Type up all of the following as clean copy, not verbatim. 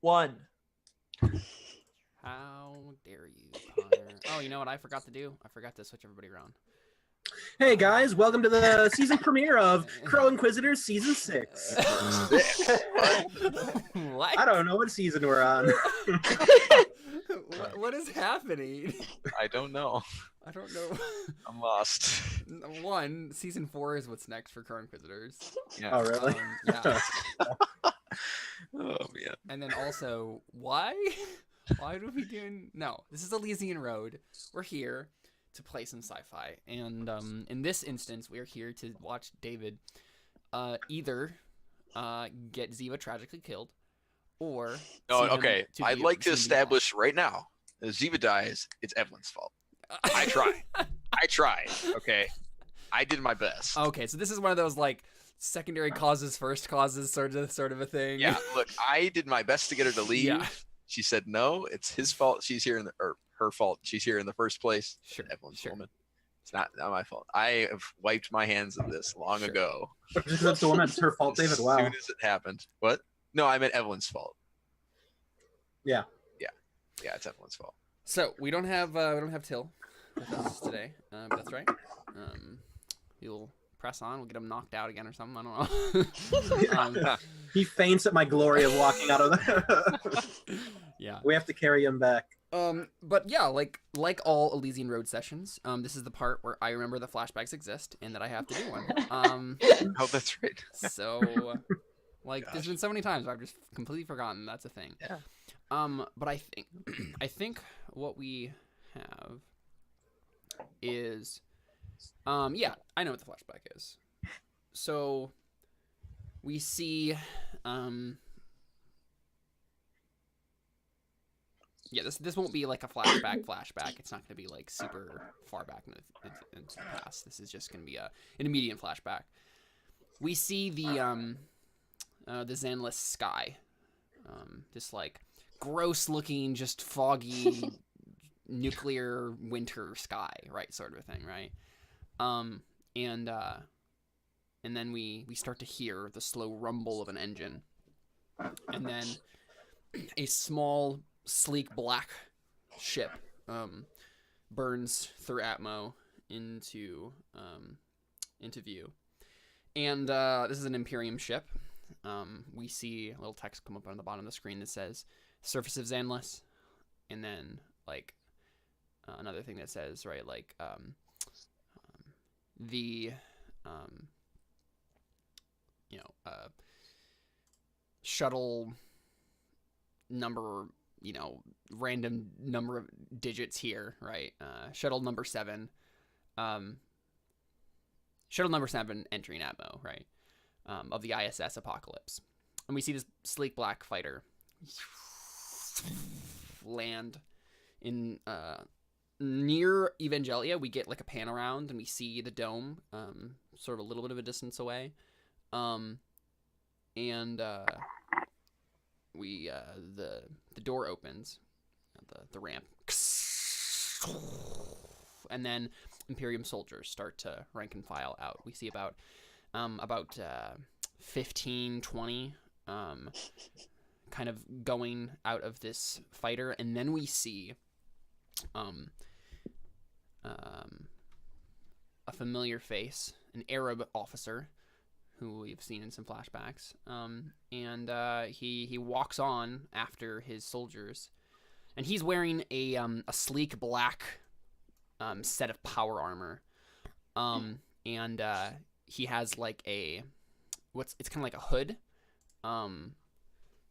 1. How dare you, Connor? Oh, you know what I forgot to do? I forgot to switch everybody around. Hey guys, welcome to the season premiere of Crow Inquisitors Season 6. What? I don't know what season we're on. What is happening? I don't know. I don't know. I'm lost. 1, season 4 is what's next for Crow Inquisitors. Yeah. Oh, really? Yeah. Oh man. And then also, why? Why are we doing? No, this is Elysian Road. We're here to play some sci-fi, and in this instance, we are here to watch David either get Ziva tragically killed, or Oh, see him okay. to I'd be- like to see him be establish right now that if Ziva dies, it's Evelyn's fault. I try. I tried. Okay. I did my best. Okay, so this is one of those like secondary causes, first causes sort of a thing. Yeah. Look, I did my best to get her to leave. Yeah. She said no. It's his fault. She's here or her fault. She's here in the first place. Sure. Evelyn's Sure. woman. It's not my fault. I have wiped my hands of this long Sure. ago. That's the woman. It's her fault, David. Wow. As soon as it happened. What? No, I meant Evelyn's fault. Yeah. Yeah, it's Evelyn's fault. So we don't have Till with us today, but that's right. You'll press on. We'll get him knocked out again or something. I don't know. He faints at my glory of walking out of the... Yeah. We have to carry him back. But yeah, like all Elysian Road sessions, this is the part where I remember the flashbacks exist and that I have to do one. Oh, that's right. So like there's been so many times where I've just completely forgotten that's a thing. Yeah. But I think what we have is yeah, I know what the flashback is. So we see yeah, this won't be like a flashback. It's not going to be like super far back into the past. This is just going to be an immediate flashback. We see the Zanless sky, this like gross looking, just foggy nuclear winter sky, right, sort of a thing, right? And then we start to hear the slow rumble of an engine, and then a small, sleek black ship burns through Atmo into view, and this is an Imperium ship. We see a little text come up on the bottom of the screen that says "Surface of Zanless," and then like another thing that says right like the shuttle number, random number of digits here, right? Shuttle number 7 entering Atmo, right? Of the ISS Apocalypse. And we see this sleek black fighter land in near Evangelia. We get like a pan around and we see the dome sort of a little bit of a distance away. We the door opens, the ramp, and then Imperium soldiers start to rank and file out. We see about 15, 20 kind of going out of this fighter, and then we see a familiar face, an Arab officer who we've seen in some flashbacks, and he walks on after his soldiers, and he's wearing a sleek black set of power armor, and he has like it's kind of like a hood,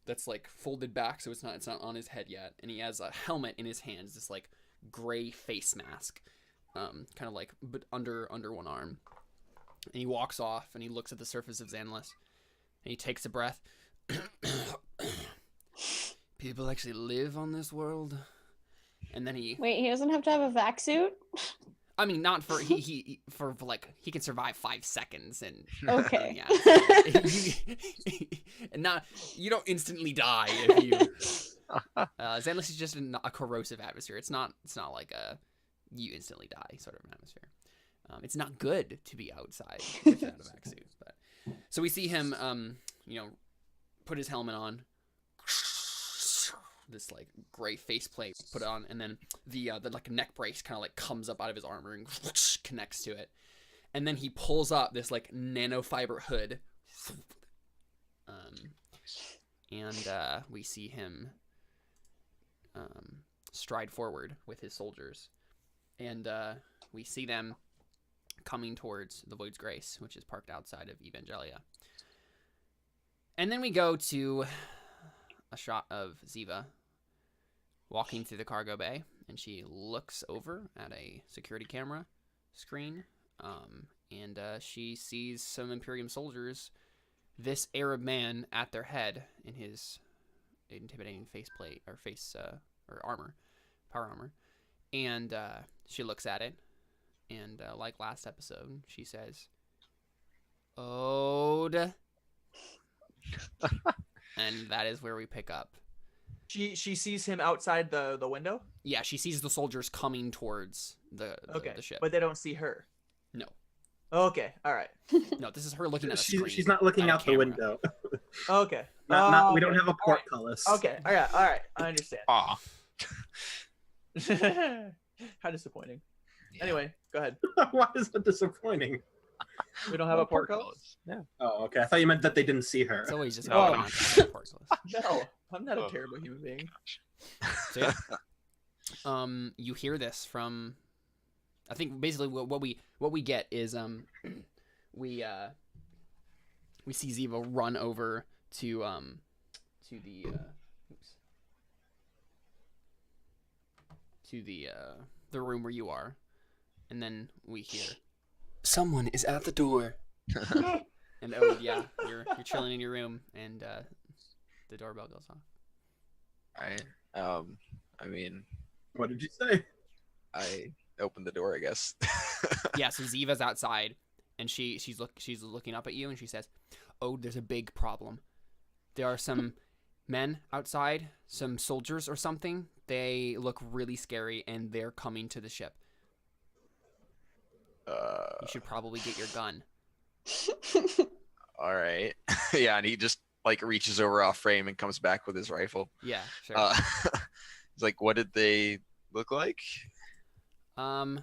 that's like folded back, so it's not on his head yet, and he has a helmet in his hands, this like gray face mask, kind of like but under one arm. And he walks off, and he looks at the surface of Zanless, and he takes a breath. People actually live on this world? And then he... Wait, he doesn't have to have a vac suit? I mean, not for... He can survive 5 seconds, and... Okay. Yeah. And not... You don't instantly die if you... Zanless is just a corrosive atmosphere. It's not like a... You instantly die sort of an atmosphere. It's not good to be outside without a vac suit. But so we see him, put his helmet on, this like gray faceplate put on, and then the like neck brace kind of like comes up out of his armor and connects to it, and then he pulls up this like nanofiber hood, and we see him stride forward with his soldiers, and we see them coming towards the Void's Grace, which is parked outside of Evangelia. And then we go to a shot of Ziva walking through the cargo bay, and she looks over at a security camera screen, and she sees some Imperium soldiers, this Arab man at their head in his intimidating faceplate, or or armor, power armor, and she looks at it, and like last episode, she says, "Ode." And that is where we pick up. She sees him outside the window? Yeah, she sees the soldiers coming towards the ship. But they don't see her. No. Okay, all right. No, this is her looking at a screen. She's not looking at a out the camera. window. Okay. We don't have a portcullis. Okay, all right. I understand. Aw. How disappointing. Yeah. Anyway, go ahead. Why is that disappointing? We don't have a portcullis? Yeah. Oh, okay. I thought you meant that they didn't see her. It's always just Oh. about not to have a portcullis. No, I'm not Oh. a terrible human being. So yeah, you hear this from. I think basically what we get is we see Ziva run over to the the room where you are, and then we hear someone is at the door. And oh yeah, you're chilling in your room, and the doorbell goes off. Right. I mean, What did you say? I opened the door, I guess. Yeah, so Ziva's outside, and she's looking up at you, and she says, "Oh, there's a big problem. There are some men outside, some soldiers or something. They look really scary, and they're coming to the ship. You should probably get your gun." All right. Yeah, and he just like reaches over off frame and comes back with his rifle. Yeah, sure. He's like, "What did they look like?" And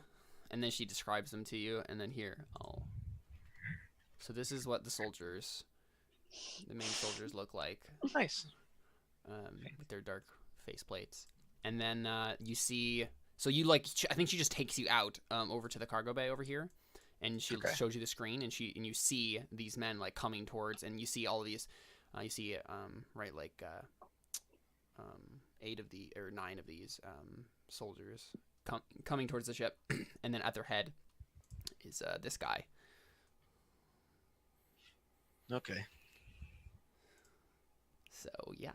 then she describes them to you, and then here, so this is what the main soldiers look like. Oh, nice. With their dark faceplates. And then you see, so you like, I think she just takes you out over to the cargo bay over here, and she shows you the screen, and you see these men like coming towards, and you see all of these, you see right like 9 of these soldiers coming towards the ship, and then at their head is this guy. Okay. So yeah,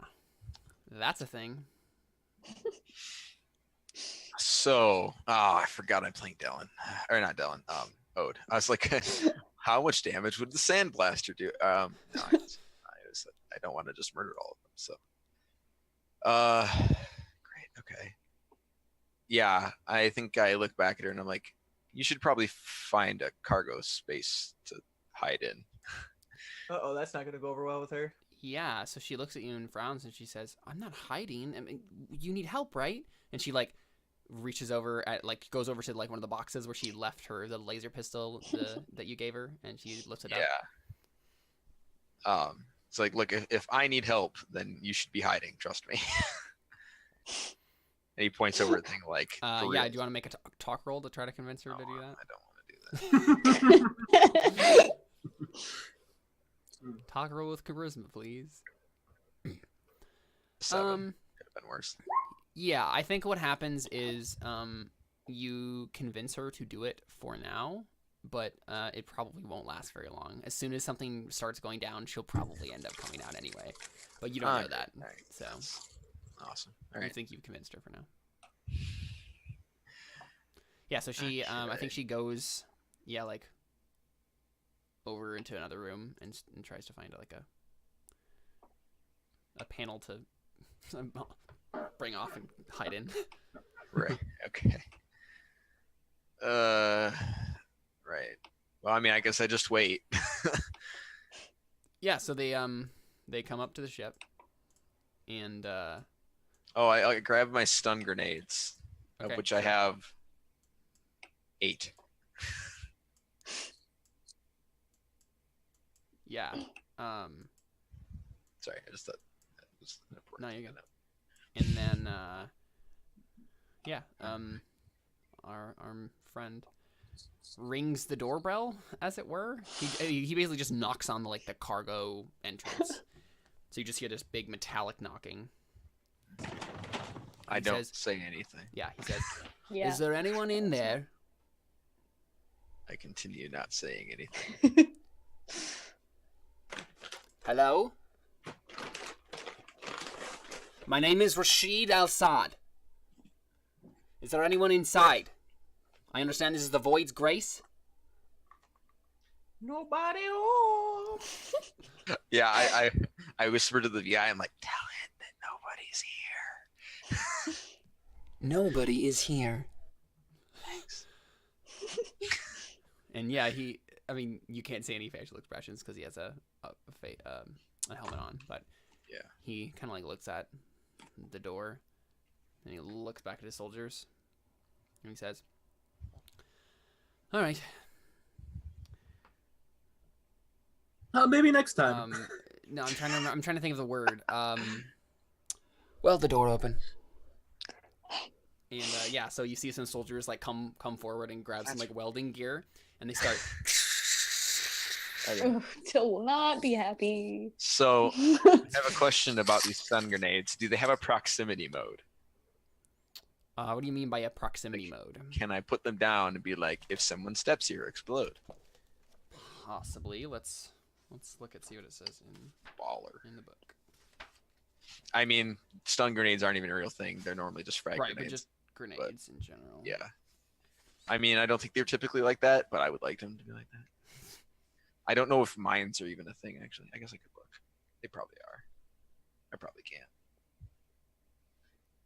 that's a thing. So, I forgot I'm playing Dylan, or not Dylan. Ode. I was like, how much damage would the sandblaster do? No, I don't want to just murder all of them. So, great. Okay. Yeah, I think I look back at her and I'm like, you should probably find a cargo space to hide in. Uh-oh, that's not going to go over well with her. Yeah, so she looks at you and frowns, and she says, "I'm not hiding. I mean, you need help, right?" And she like reaches over goes over to like one of the boxes where she left the laser pistol that you gave her, and she lifts it up. Yeah. It's like, look, if I need help, then you should be hiding. Trust me. And he points over a thing like, yeah. real. Do you want to make a talk roll to try to convince her to do that? I don't want to do that. Talk roll with charisma, please. 7. Could have been worse. Yeah, I think what happens is you convince her to do it for now, but it probably won't last very long. As soon as something starts going down, she'll probably end up coming out anyway. But you don't know that. All right. So Awesome. All you right. think you've convinced her for now. Yeah, so she I think she goes like over into another room and tries to find like a panel to bring off and hide in. Right. Okay. Right. Well, I mean, I guess I just wait. Yeah, so they come up to the ship, and Oh, I grab my stun grenades, Okay. of which I have 8. Yeah. Sorry, I just thought that was an important. No, you're thing good. And then, our friend rings the doorbell, as it were. He basically just knocks on the cargo entrance. So you just hear this big metallic knocking. I He don't says- say anything. Yeah, he says, Yeah. "Is there anyone in there?" I continue not saying anything. Hello? My name is Rashid Al-Sad. Is there anyone inside? I understand this is the Void's Grace? Nobody home. Yeah, I whisper to the VI. I'm like, tell it that nobody's here. Nobody is here. Thanks. And yeah, you can't see any facial expressions because he has a helmet on, but Yeah. he kind of looks at the door, and he looks back at his soldiers, and he says, "All right, Maybe next time. no, I'm trying to think of the word. Well, the door open." And yeah, so you see some soldiers come forward and grab some welding gear, and they start. Okay. Till will not be happy. So I have a question about these stun grenades. Do they have a proximity mode? What do you mean by a proximity mode? Can I put them down and be like, if someone steps here, explode? Possibly. Let's look and see what it says Baller. in the book. I mean, stun grenades aren't even a real thing. They're normally just frag Right, but grenades. just grenades in general. Yeah. I mean, I don't think they're typically like that, but I would like them to be like that. I don't know if mines are even a thing, actually. I guess I could look. They probably are. I probably can't.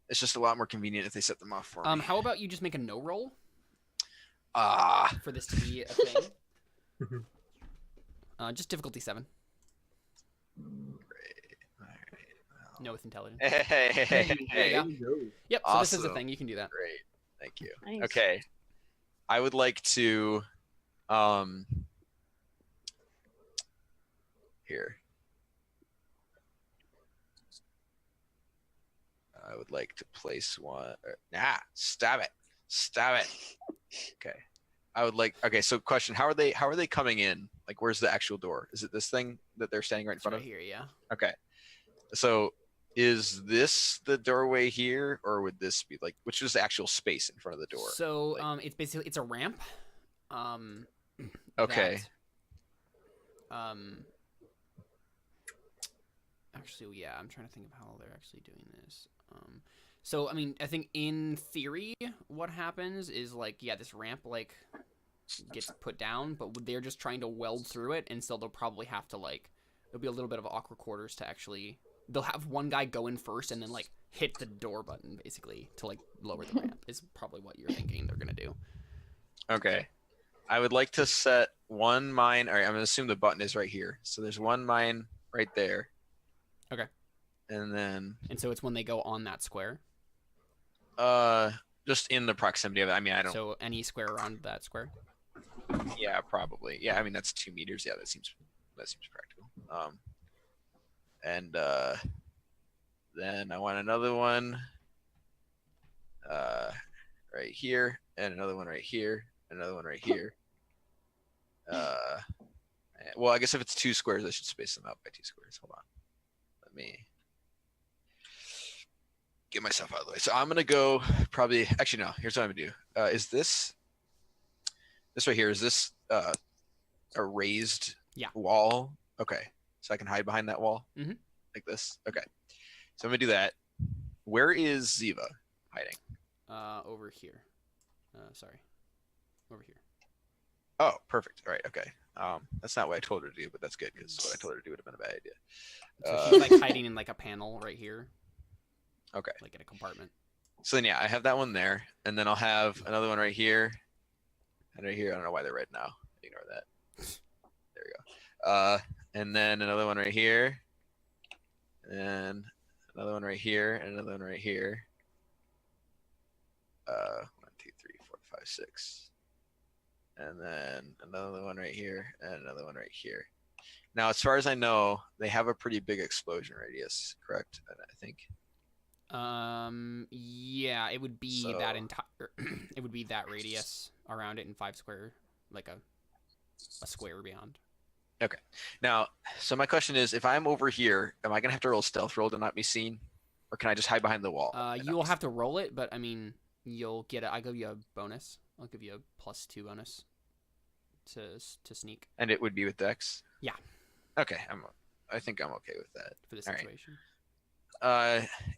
It's just a lot more convenient if they set them off for me. How about you just make a no roll for this to be a thing? Just difficulty 7. Alright, No with intelligence. Hey. There you go. Yep, so this is a Awesome. thing. You can do that. Great. Thank you. Nice. Okay. I would like to here. I would like to place one. Stop it. Okay. Okay, so question, how are they coming in? Where's the actual door? Is it this thing that they're standing right in It's front right of? here, yeah. Okay. So is this the doorway here, or would this be which is the actual space in front of the door? So it's basically a ramp. Okay. Actually, yeah, I'm trying to think of how they're actually doing this. So I mean, I think in theory, what happens is this ramp gets put down, but they're just trying to weld through it, and so they'll probably have to there'll be a little bit of awkward quarters to actually. They'll have one guy go in first, and then hit the door button basically to lower the ramp. Is probably what you're thinking they're gonna do. Okay. I would like to set one mine. All right, I'm gonna assume the button is right here. So there's one mine right there. Okay. And then And so it's when they go on that square. just in the proximity of it. I mean, I don't. So any square around that square. Yeah, probably. Yeah, I mean that's 2 meters. Yeah, that seems practical. And then I want another one right here, and another one right here, another one right here. Well, I guess if it's 2 squares, I should space them out by 2 squares. Hold on. Let me get myself out of the way. So I'm gonna go probably. Actually, no. Here's what I'm gonna do. Is this right here? Is this a raised wall? Okay, so I can hide behind that wall like this. Okay, so I'm gonna do that. Where is Ziva hiding? Over here. Sorry. Over here. Oh, perfect. All right. Okay. That's not what I told her to do, but that's good because what I told her to do would have been a bad idea. So she's hiding in a panel right here. Okay. In a compartment. So then, yeah, I have that one there, and then I'll have another one right here, and right here. I don't know why they're red now. Ignore that. There we go. And then another one right here, and Another one right here, and another one right here. 1, 2, 3, 4, 5, 6. And then another one right here, and another one right here. Now, as far as I know, they have a pretty big explosion radius, correct? I think. Yeah, it would be So- that entire. It would be that radius around it in 5 square, like a square beyond. Now, so my question is, if I'm over here, am I gonna have to roll a stealth roll to not be seen, or can I just hide behind the wall? and You not will be have to roll it, but I mean, you'll get it. I give you a bonus. I'll give you a +2 bonus to sneak seen? And it would be with Dex. Yeah. Okay, I think I'm okay with that. for this All right. situation.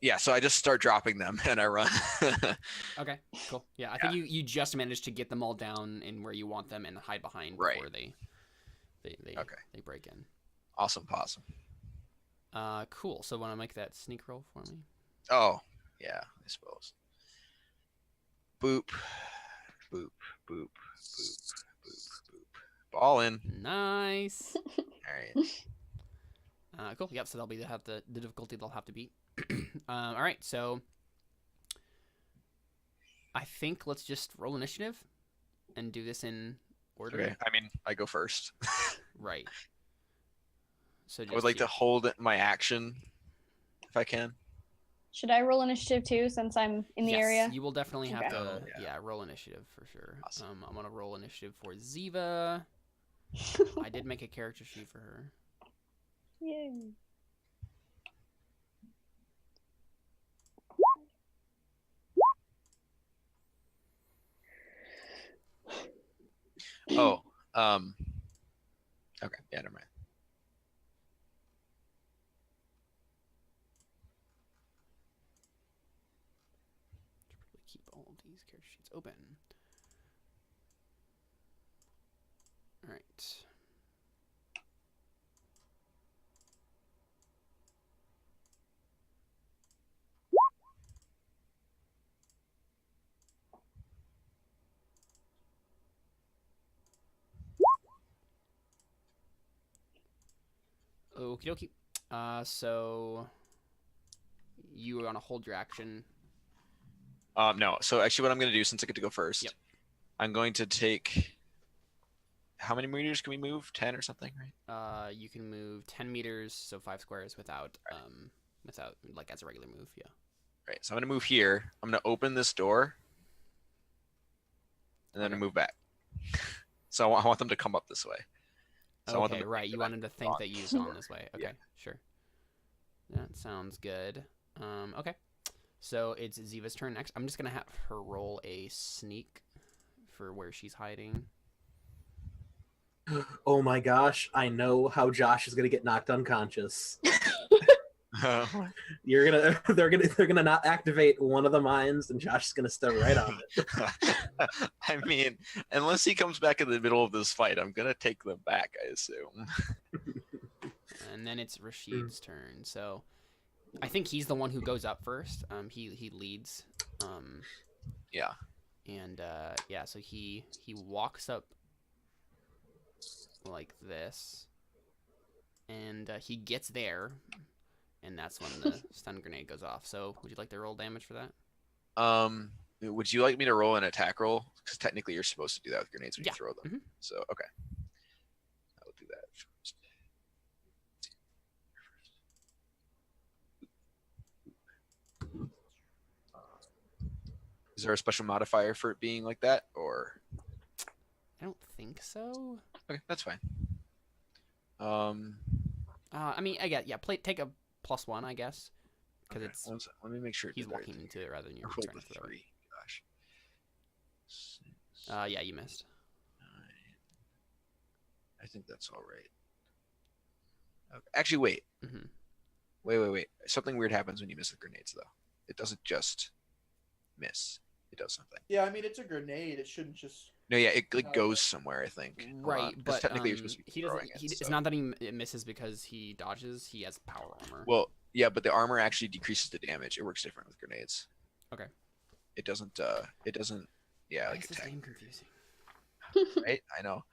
Yeah. So I just start dropping them and I run. Okay, cool. Yeah, I think you just managed to get them all down in where you want them and hide behind Right. before they Okay. they break in. Awesome possum. Cool. So want to make that sneak roll for me? Oh, yeah, I suppose. Boop, boop, boop, boop, boop, boop. Ball in. Nice. All right. Cool. Yep. So they'll have the difficulty they'll have to beat. All right. So I think let's just roll initiative and do this in order. Okay. I mean, I go first. Right. So I would like to hold my action if I can. Should I roll initiative too, since I'm in the Yes, area? you will definitely have Okay. to. Oh, Yeah. yeah. Roll initiative for sure. Awesome. I'm gonna roll initiative for Ziva. I did make a character sheet for her. Yay. Oh, okay. Yeah, never mind. Keep all of these character sheets open. All right. Okie dokie. So you want to hold your action. No. So actually, what I'm going to do, since I get to go first, Yep. I'm going to take. How many meters can we move? 10 or something, right? You can move 10 meters, so 5 squares without like as a regular move. Yeah. Right. So I'm going to move here. I'm going to open this door, and then Okay. I move back. So I want them to come up this way. So I want them Okay, to right. think You that wanted to think that you've gone this way. Okay, Yeah. sure. That sounds good. Okay. So it's Ziva's turn next. I'm just gonna have her roll a sneak for where she's hiding. Oh my gosh, I know how Josh is gonna get knocked unconscious. They're gonna not activate one of the mines, and Josh is gonna step right on it. I mean, unless he comes back in the middle of this fight, I'm gonna take them back, I assume. And then it's Rashid's turn. So I think he's the one who goes up first. He leads. Yeah. And yeah, so he walks up like this, and he gets there, and that's when the stun grenade goes off. So would you like to roll damage for that? Would you like me to roll an attack roll? Because technically you're supposed to do that with grenades when Yeah. you throw them. Mhm. So okay, I will do that first. Is there a special modifier for it being like that, or I don't think so. okay, that's fine. I mean, I get take a +1, I guess, because Okay, it's let me make sure. I he's did the right walking thing. into it rather than I you're rolled trying a to throw it. 3. Gosh. 6, Yeah, you missed. 9. I think that's all right. Okay. Actually, wait. hmm Wait. Something weird happens when you miss the grenades, though. It doesn't just miss. It does something. Yeah, I mean it's a grenade. It shouldn't just. No, yeah, it like goes somewhere. I think. Hold on, Right, 'cause but technically you're supposed to be he doesn't. throwing it. It's so- not that it misses because he dodges. He has power armor. Well, yeah, but the armor actually decreases the damage. It works different with grenades. Okay. It doesn't. It doesn't. Yeah, Why like is this attack. game confusing? Right? I know.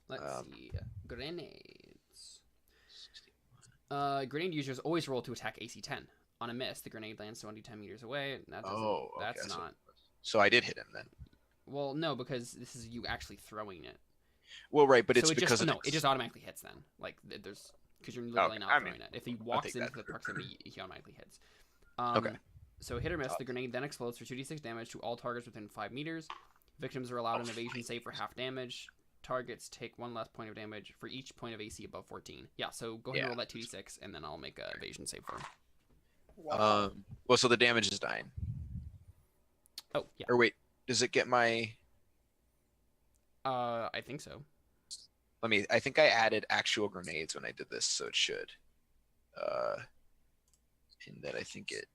Let's Um, see. Grenades. Grenade users always roll to attack AC 10. On a miss, the grenade lands 20 meters away. That doesn't, Oh, okay, that's not. So I did hit him then. Well, no, because this is you actually throwing it. Well, right, but So it's it because just, no, it just automatically hits then. Like there's because you're literally not throwing it. If he walks take into that. the proximity, he automatically hits. Okay. So hit or miss, the grenade then explodes for 2d6 damage to all targets within 5 meters. Victims are allowed an evasion save for half damage. Targets take 1 less point of damage for each point of AC above 14. Yeah, so go ahead and roll that 2d6, and then I'll make a evasion save for him. Wow. Well, so the damage is 9. Oh, yeah. Or wait, does it get my? I think so. I think I added actual grenades when I did this, so it should. And then I think it.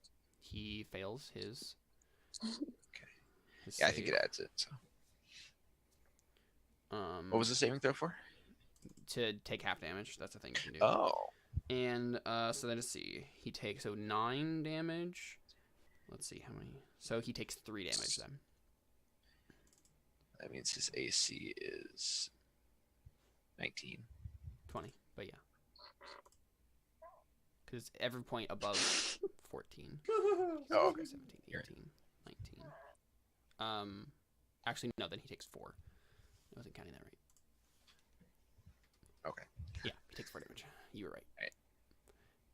He fails his. Okay. his Yeah, I think save. it adds it. So. What was the saving throw for? To take half damage. That's a thing you can do. Oh. And so let's see. He takes 9 damage. Let's see how many. So he takes 3 damage then. That means his AC is 19. 20, but yeah. Because every point above 14. Oh, okay. 17, 18, 19. Actually, no, then he takes 4. I wasn't counting that right. Okay. Yeah, he takes 4 damage. You were right. Right.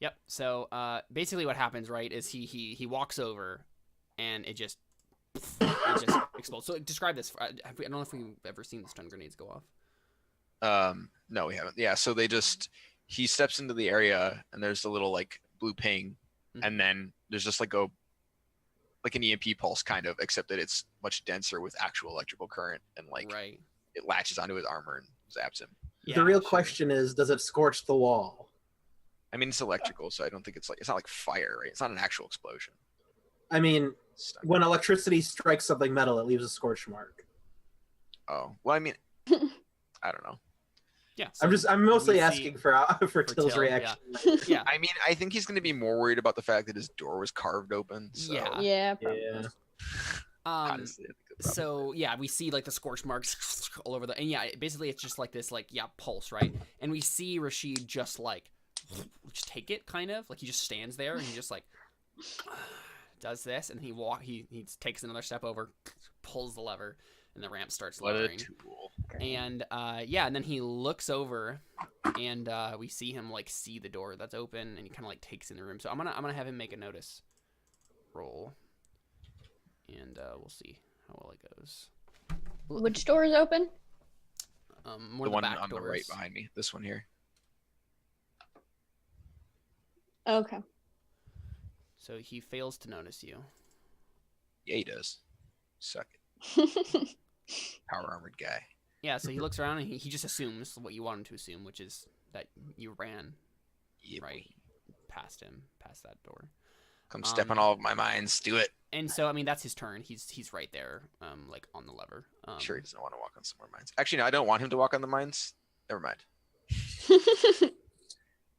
Yep. So basically what happens, right, is he walks over and it just explodes. So describe this. I don't know if we've ever seen the stun grenades go off. No, we haven't. Yeah, so he steps into the area and there's a little like blue ping, and then there's just like an EMP pulse kind of, except that it's much denser with actual electrical current, and like Right. it latches onto his armor and zaps him. Yeah, The real sure. question is, does it scorch the wall? I mean, it's electrical, so I don't think it's not like fire, right? It's not an actual explosion. I mean, It's when electricity strikes something metal, it leaves a scorch mark. Oh, well, I mean, I don't know. Yeah. I'm mostly we see- asking for Till's Till, reaction. Yeah. I mean, I think he's going to be more worried about the fact that his door was carved open. So, Yeah. Yeah. Probably. Yeah. honestly, I think it's probably- So yeah, we see like the scorch marks all over and yeah, basically it's just like this pulse, right? And we see Rashid just just take it kind of like he just stands there and he just like does this and he takes another step over, pulls the lever, and the ramp starts what a lowering. tool. And and then he looks over and we see him see the door that's open and he kind of takes in the room. So I'm gonna have him make a notice roll. And we'll see how well it goes. Which door is open? One The of the one back on doors. the right behind me. This one here. Okay. So he fails to notice you. Yeah, he does. Suck it. Power armored guy. Yeah, so he looks around and he just assumes what you want him to assume, which is that you ran Yeah, right past him, past that door. Come step on all of my mines. Do it. And so I mean that's his turn. He's right there, on the lever. Sure, he doesn't want to walk on some more mines. Actually, no, I don't want him to walk on the mines. Never mind.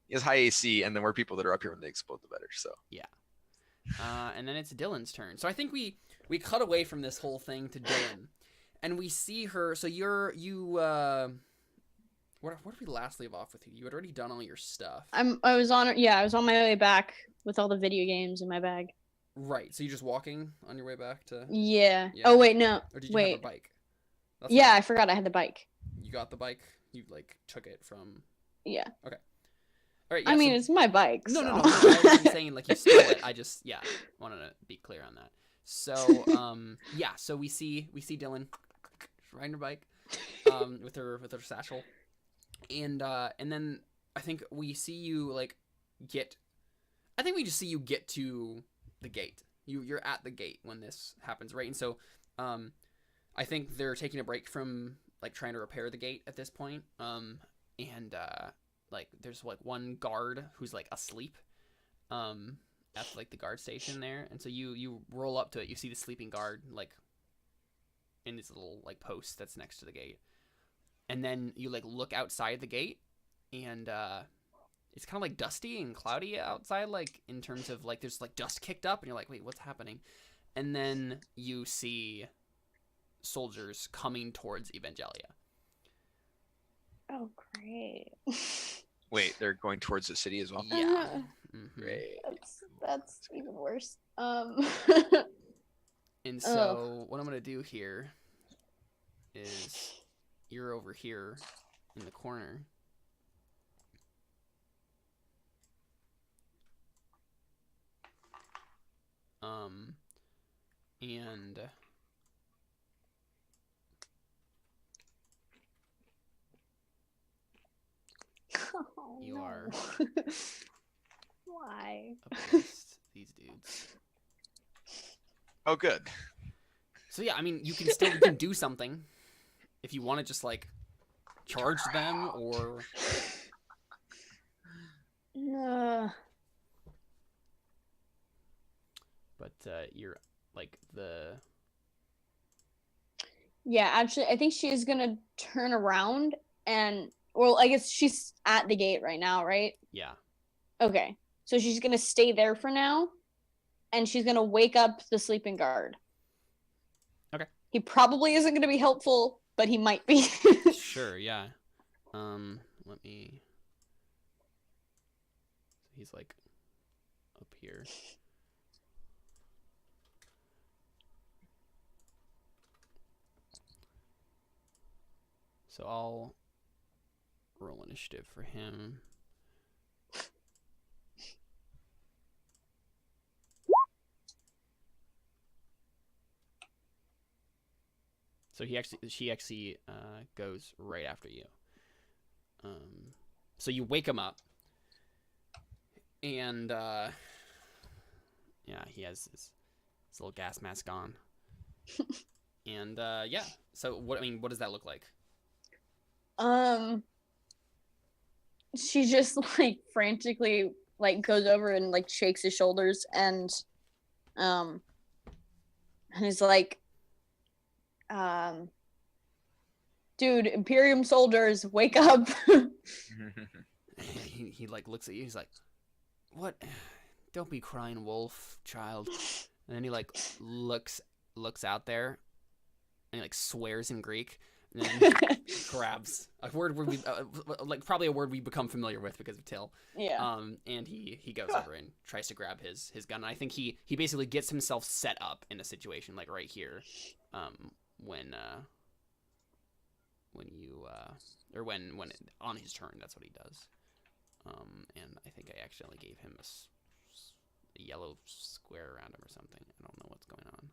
He has high AC, and the more people that are up here when they explode, the better. So and then it's Dylan's turn. So I think we cut away from this whole thing to Dylan, and we see her. So where did we last leave off with you? You had already done all your stuff. I was on my way back with all the video games in my bag. Right. So you're just walking on your way back to. Yeah. Yeah. Oh wait, no. Or did you Wait. have a bike? That's Yeah, what- I forgot I had the bike. You got the bike. You took it from. Yeah. All right. I yeah, mean, so- it's my bike. No, so. no. I wasn't saying you stole it. I just wanted to be clear on that. So so we see Dylan riding her bike, with her satchel, and then I think we see you get. I think we just see you get to the gate. You're at the gate when this happens, right? And so, I think they're taking a break from trying to repair the gate at this point. And there's one guard who's asleep, at the guard station there. And so you roll up to it. You see the sleeping guard in this little post that's next to the gate. And then you look outside the gate, and it's kind of dusty and cloudy outside, in terms of there's dust kicked up, and you're wait, what's happening? And then you see soldiers coming towards Evangelia. Oh, great. Wait, they're going towards the city as well. Yeah. Mhm. Great. That's even worse. And so what I'm gonna do here is you're over here in the corner. And Oh, You no. are. Why? up against these dudes. Oh, good. So yeah, I mean, you can do something if you want to just like charge them or but you're like Yeah, actually, I think she is gonna turn around and, well, I guess she's at the gate right now, right? yeah. Okay, so she's gonna stay there for now, and she's gonna wake up the sleeping guard. Okay. He probably isn't gonna be helpful, but he might be. Sure, yeah. Let me. He's like up here. So I'll roll initiative for him. So she actually goes right after you. So you wake him up, and yeah, he has his little gas mask on, and yeah. So what does that look like? She just like frantically like goes over and like shakes his shoulders and he's like, dude, Imperium soldiers, wake up. He like looks at you. He's like, "What? Don't be crying wolf, child." And then he like looks out there, and he like swears in Greek, and then grabs a word we like probably a word we become familiar with because of Till. Yeah. And he goes over and tries to grab his gun. And I think he basically gets himself set up in a situation like right here, when you or when on his turn, that's what he does. And I think I accidentally gave him a yellow square around him or something. I don't know what's going on.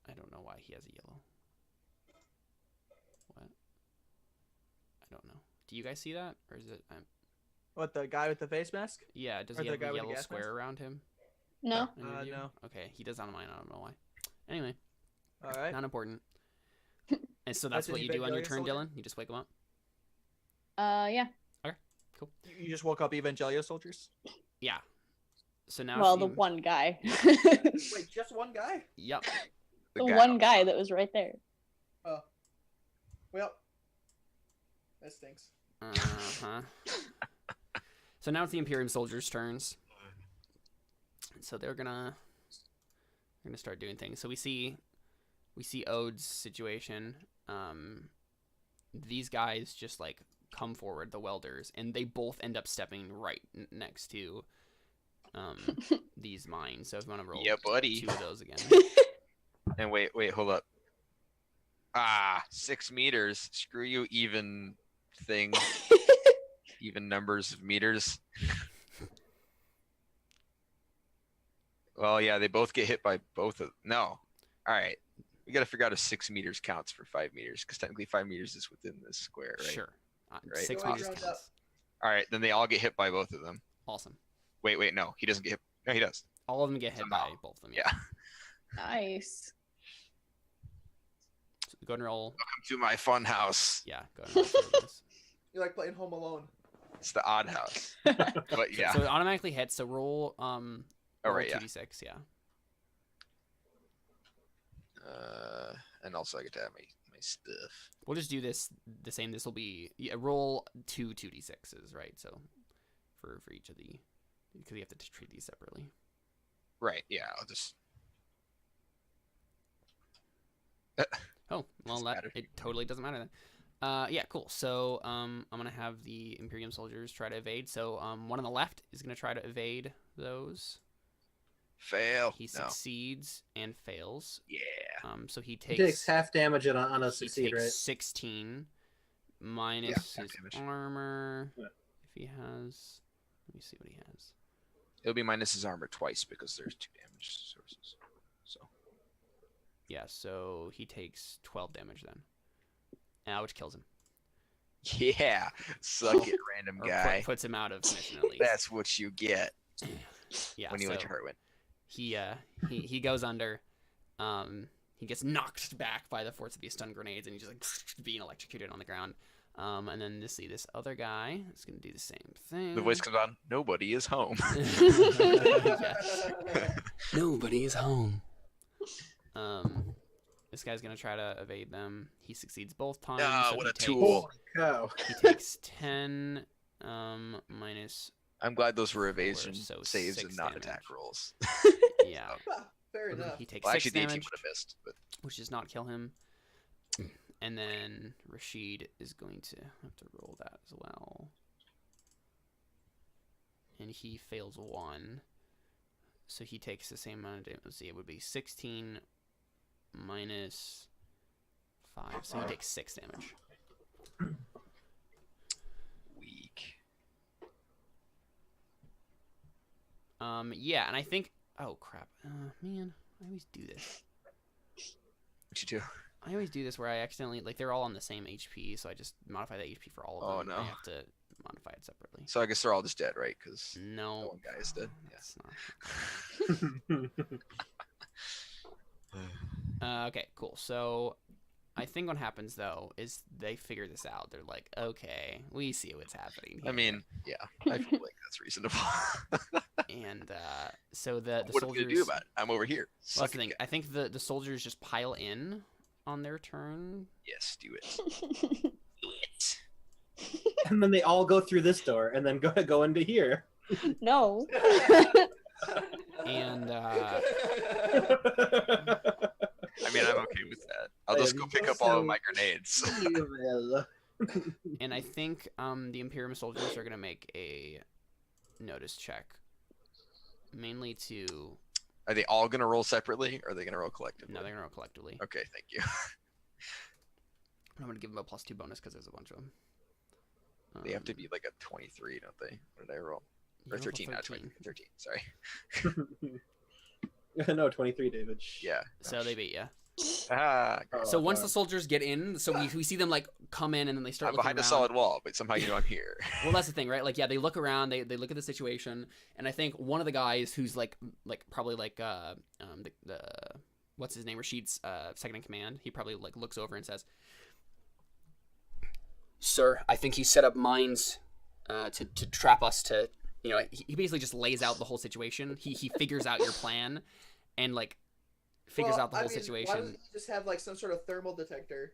I don't know why he has a yellow. What? I don't know. Do you guys see that, or is it? What, the guy with the face mask? Yeah. Does Or he the have guy a with the yellow gas square mask? around him? No. in your view? No. Okay, he does on mine. I don't know why. Anyway, All right. not important. And so That's that's what an you do on your Evangelion turn, soldier? Dylan. You just wake him up. Yeah. You just woke up Evangelio soldiers? Yeah. So now. Well, she, the one guy. Wait, just one guy? Yep. The guy one guy that was right there. Oh. Well, that stinks. Uh-huh. So now it's the Imperium soldiers' turns. So they're gonna start doing things. So we see Ode's situation. These guys just like come forward, the welders, and they both end up stepping right next to these mines. So if you want to roll Yeah, buddy. 2 of those again. And wait, hold up. 6 meters. Screw you, even thing. Even numbers of meters. Well, yeah, they both get hit by both of. No. All right. We got to figure out if 6 meters counts for 5 meters, because technically 5 meters is within this square, right? Sure. Right. 6 Go meters round counts. up. All right, then they all get hit by both of them. Awesome. Wait, no, he doesn't get hit. No, he does. All of them get hit by Somehow. both of them. Yeah. Nice. So go ahead and roll. Welcome to my fun house. Yeah. Go ahead and roll 2 of those. You like playing Home Alone. It's the odd house. But yeah. So it automatically hits. So roll Oh, roll right, yeah. 2d6. Yeah. And also I get to have my stuff. We'll just do this the same. This will be roll 2 2d6s, right? So for each of the, because you have to treat these separately. Right, yeah, I'll just. Oh, well, Doesn't matter. it totally doesn't matter then. Yeah, cool. So I'm gonna have the Imperium soldiers try to evade. So one on the left is gonna try to evade those. Fail. He No. succeeds and fails. Yeah. So he He takes takes half damage on a he succeed, takes right? 16 minus Yeah, his half damage. armor. Yeah. If he has, let me see what he has. It'll be minus his armor twice because there's 2 damage sources. So Yeah, so he takes 12 damage then, which kills him. yeah, suck it, random Or guy. puts him out of mission at least. That's what you get Yeah, when you let your heart win. he goes under. He gets knocked back by the force of these stun grenades, and he's just like being electrocuted on the ground. And then this other guy is gonna do the same thing. The voice comes on. Nobody is home. Yeah. Nobody is home. This guy's gonna try to evade them. He succeeds both times. Ah, so what he a takes- tool. Cow. He takes 10 minus. I'm glad those were evasion so saves 6 and not damage. attack rolls. Yeah. Fair enough. He takes Well, 6 actually, the 18 damage, would have missed, but which does not kill him. And then Rashid is going to have to roll that as well. And he fails 1. So he takes the same amount of damage. Let's see, it would be 16 minus 5. So he takes 6 damage. weak. Yeah, and I think... Oh, crap. Man, I always do this. What you do? I always do this where I accidentally... Like, they're all on the same HP, so I just modify the HP for all of Oh, them. no. I have to modify it separately. So I guess they're all just dead, right? Because No. that one guy is dead. That's not... Okay, cool. So I think what happens though is they figure this out. They're like, okay, we see what's happening I here. mean, yeah, I feel like that's reasonable. and so the what soldiers. are we gonna do about it? I'm over here. Well, that's Suck the it, thing. guy. I think the soldiers just pile in on their turn. Yes, do it. Do it. And then they all go through this door and then go into here. No. And I mean, I'm okay with that. I'll I just am go pick up all of so my grenades. evil. and I think the Imperium soldiers are gonna make a notice check, mainly to. Are they all gonna roll separately, or are they gonna roll collectively? No, they're gonna roll collectively. Okay, thank you. I'm gonna give them a +2 bonus because there's a bunch of them. They have to be like a 23, don't they? What did I roll? You Or rolled a 13, not 20. 13, sorry. No, 23, David. Yeah. So they beat you. Ah, Oh, So once God. the soldiers get in, so we see them like come in and then they start I'm looking behind a around. solid wall, but somehow you know I'm here. Well, that's the thing, right? Like, yeah, they look around, they look at the situation, and I think one of the guys who's like probably like the what's his name, Rashid's second in command, he probably like looks over and says, "Sir, I think he set up mines to trap us to." You know, he basically just lays out the whole situation. He figures out your plan, and like figures out the whole Why situation. doesn't he just have like some sort of thermal detector?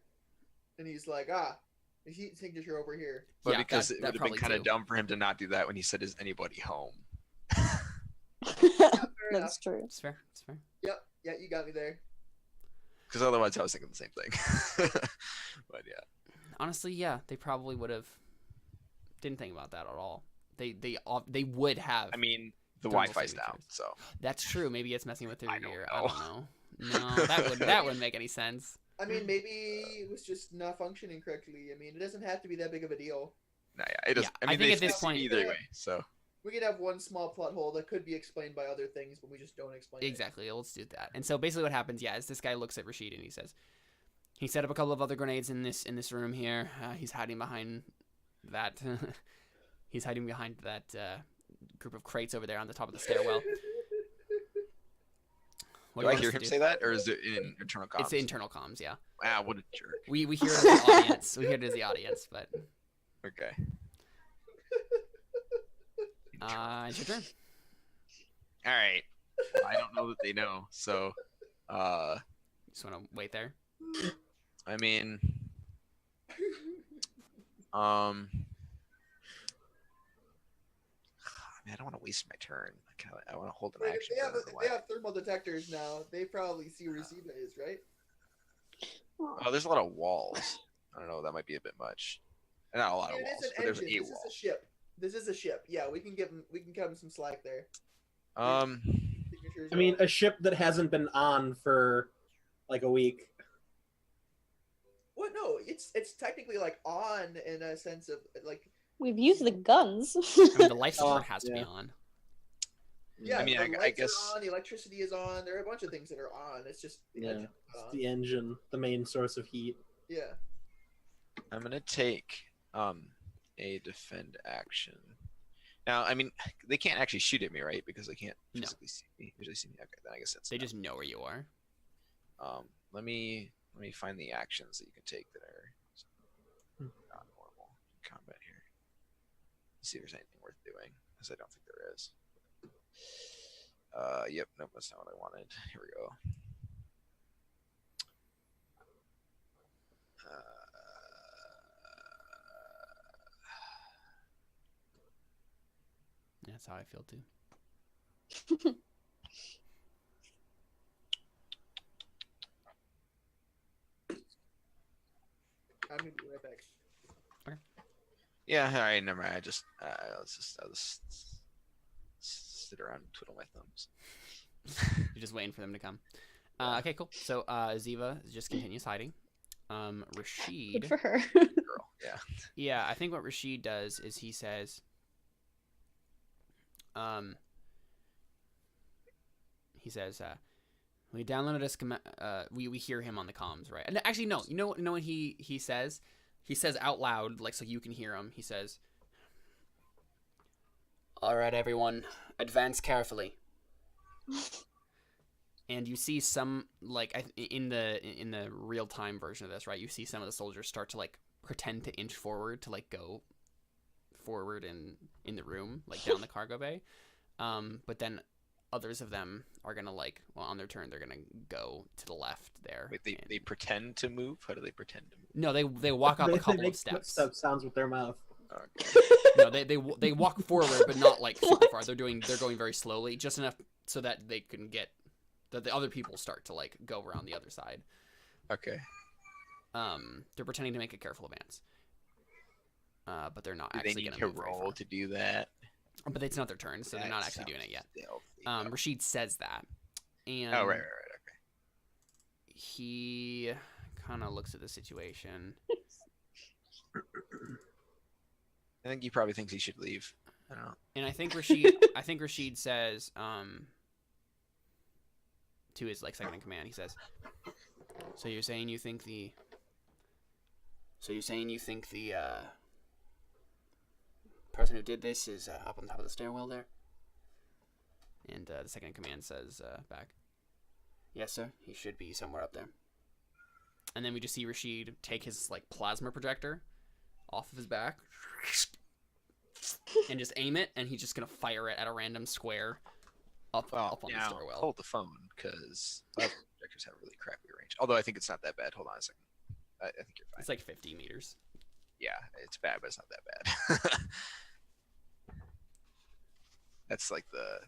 And he's like, the heat signature over here. But Yeah, because that it would have been probably kind of too. dumb for him to not do that when he said, "Is anybody home?" Fair enough. That's true. It's fair. It's fair. Yep. Yeah, you got me there. Because otherwise, I was thinking the same thing. But yeah, Honestly, yeah, they probably would have. Didn't think about that at all. They would have. I mean, the Thermal Wi-Fi's down, signatures. so That's true. Maybe it's messing with their I don't gear. know. I don't know. No, that wouldn't make any sense. I mean, maybe it was just not functioning correctly. I mean, it doesn't have to be that big of a deal. nah, yeah, it doesn't. Yeah, I I mean, think they at this fix it point- either way. So We could have one small plot hole that could be explained by other things, but we just don't explain it. Exactly. Let's do that. And so basically, what happens, yeah, is this guy looks at Rashid and he says, he set up a couple of other grenades in this room here. He's hiding behind that. He's hiding behind that group of crates over there on the top of the stairwell. What do you I want hear us to him do? say that, or is it in internal comms? It's the internal comms, yeah. Ah, what a jerk. We hear it as the audience. We hear it as the audience, but Okay. it's your turn. All right. I don't know that they know. So, Just want to wait there. I mean, I don't want to waste my turn. I want to hold an Like, action. if for another they while. have thermal detectors now, they probably see where Ziva is, right? Oh, there's a lot of walls. I don't know. That might be a bit much. And not a lot of It walls, is an but there's engine. 8 This is a walls. ship. This is a ship. Yeah, we can give him. We can cut him some slack there. Signatures I are mean, all- a ship that hasn't been on for like a week. What? No, it's technically like on in a sense of like. We've used the guns. I mean, the life support has to be yeah. on. Yeah, I mean, the I lights guess. are on. The electricity is on. There are a bunch of things that are on. It's just the Yeah, engine is it's on. the engine, the main source of heat. Yeah. I'm gonna take a defend action. Now, I mean, they can't actually shoot at me, right? Because they can't No. physically see me. Usually see me. Okay, then I guess that's. They no. just know where you are. Let me find the actions that you can take that are not normal combat here. See if there's anything worth doing, because I don't think there is. Yep, nope, that's not what I wanted. Here we go. That's how I feel too. I'm gonna be right back. Yeah, all right, never mind. I'll just sit around and twiddle my thumbs. You're just waiting for them to come. Okay, cool. So Ziva just continues hiding. Rashid. Good for her. Girl, yeah. Yeah, I think what Rashid does is he says, we downloaded a schema. We hear him on the comms, right? And actually, no. You know what he says? He says out loud, like so you can hear him. He says, "All right, everyone, advance carefully." And you see some like in the real time version of this, right? You see some of the soldiers start to like pretend to inch forward to like go forward in the room, like down the cargo bay. But then others of them are gonna like, well, on their turn, they're gonna go to the left there. Wait, and- they pretend to move? How do they pretend to move? No, they walk up a couple make of steps. footstep sounds with their mouth. Okay. No, they walk forward, but not like super far. They're going very slowly, just enough so that they can get that the other people start to like go around the other side. Okay. They're pretending to make a careful advance, but they're not Do they actually need going to move very roll far. to do that? But it's not their turn, so they're not That actually doing it yet. sounds stealthy. Rashid says that, and Oh, right. Okay. he kind of looks at the situation. I think he probably thinks he should leave. I don't know. And I think Rashid says, to his like second in command, he says, So you're saying you think the person who did this is up on top of the stairwell there? And the second in command says back, Yes, sir. He should be somewhere up there. And then we just see Rashid take his like plasma projector off of his back and just aim it, and he's just gonna fire it at a random square up on the now, stairwell. hold the phone, because projectors have really crappy range. Although I think it's not that bad. Hold on a second. I think you're fine. It's like 50 meters. Yeah, it's bad, but it's not that bad. That's like the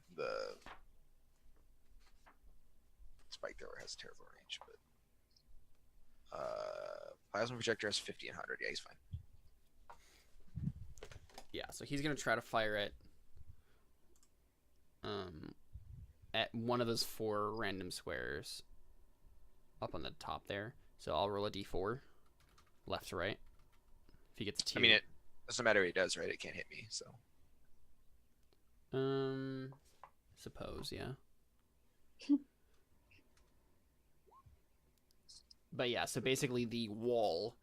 spike thrower has terrible range, but plasma projector has 50 and 100. Yeah, he's fine. Yeah, so he's gonna try to fire it at one of those 4 random squares up on the top there. So I'll roll a d4 left to right. If he gets a 2. I mean, it doesn't matter what he does, right? It can't hit me, so. Suppose, yeah. But yeah, so basically the wall.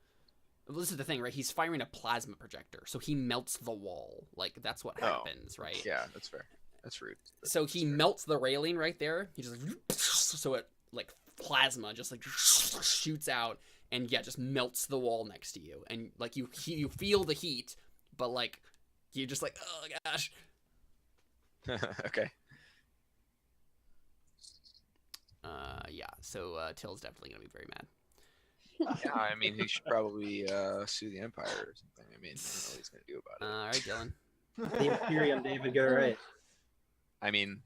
This is the thing, right? He's firing a plasma projector, so he melts the wall. Like, that's what happens, right? Yeah, that's fair. That's rude. So he melts the railing right there. He just like, so it like plasma just like shoots out and yeah, just melts the wall next to you. And like you feel the heat, but like you're just like, oh gosh. Okay. Yeah. So Till's definitely gonna be very mad. Yeah, I mean, he should probably sue the Empire or something. I mean, I don't know what he's gonna do about it. All right, Dylan. The Imperium, David, get it right. I mean,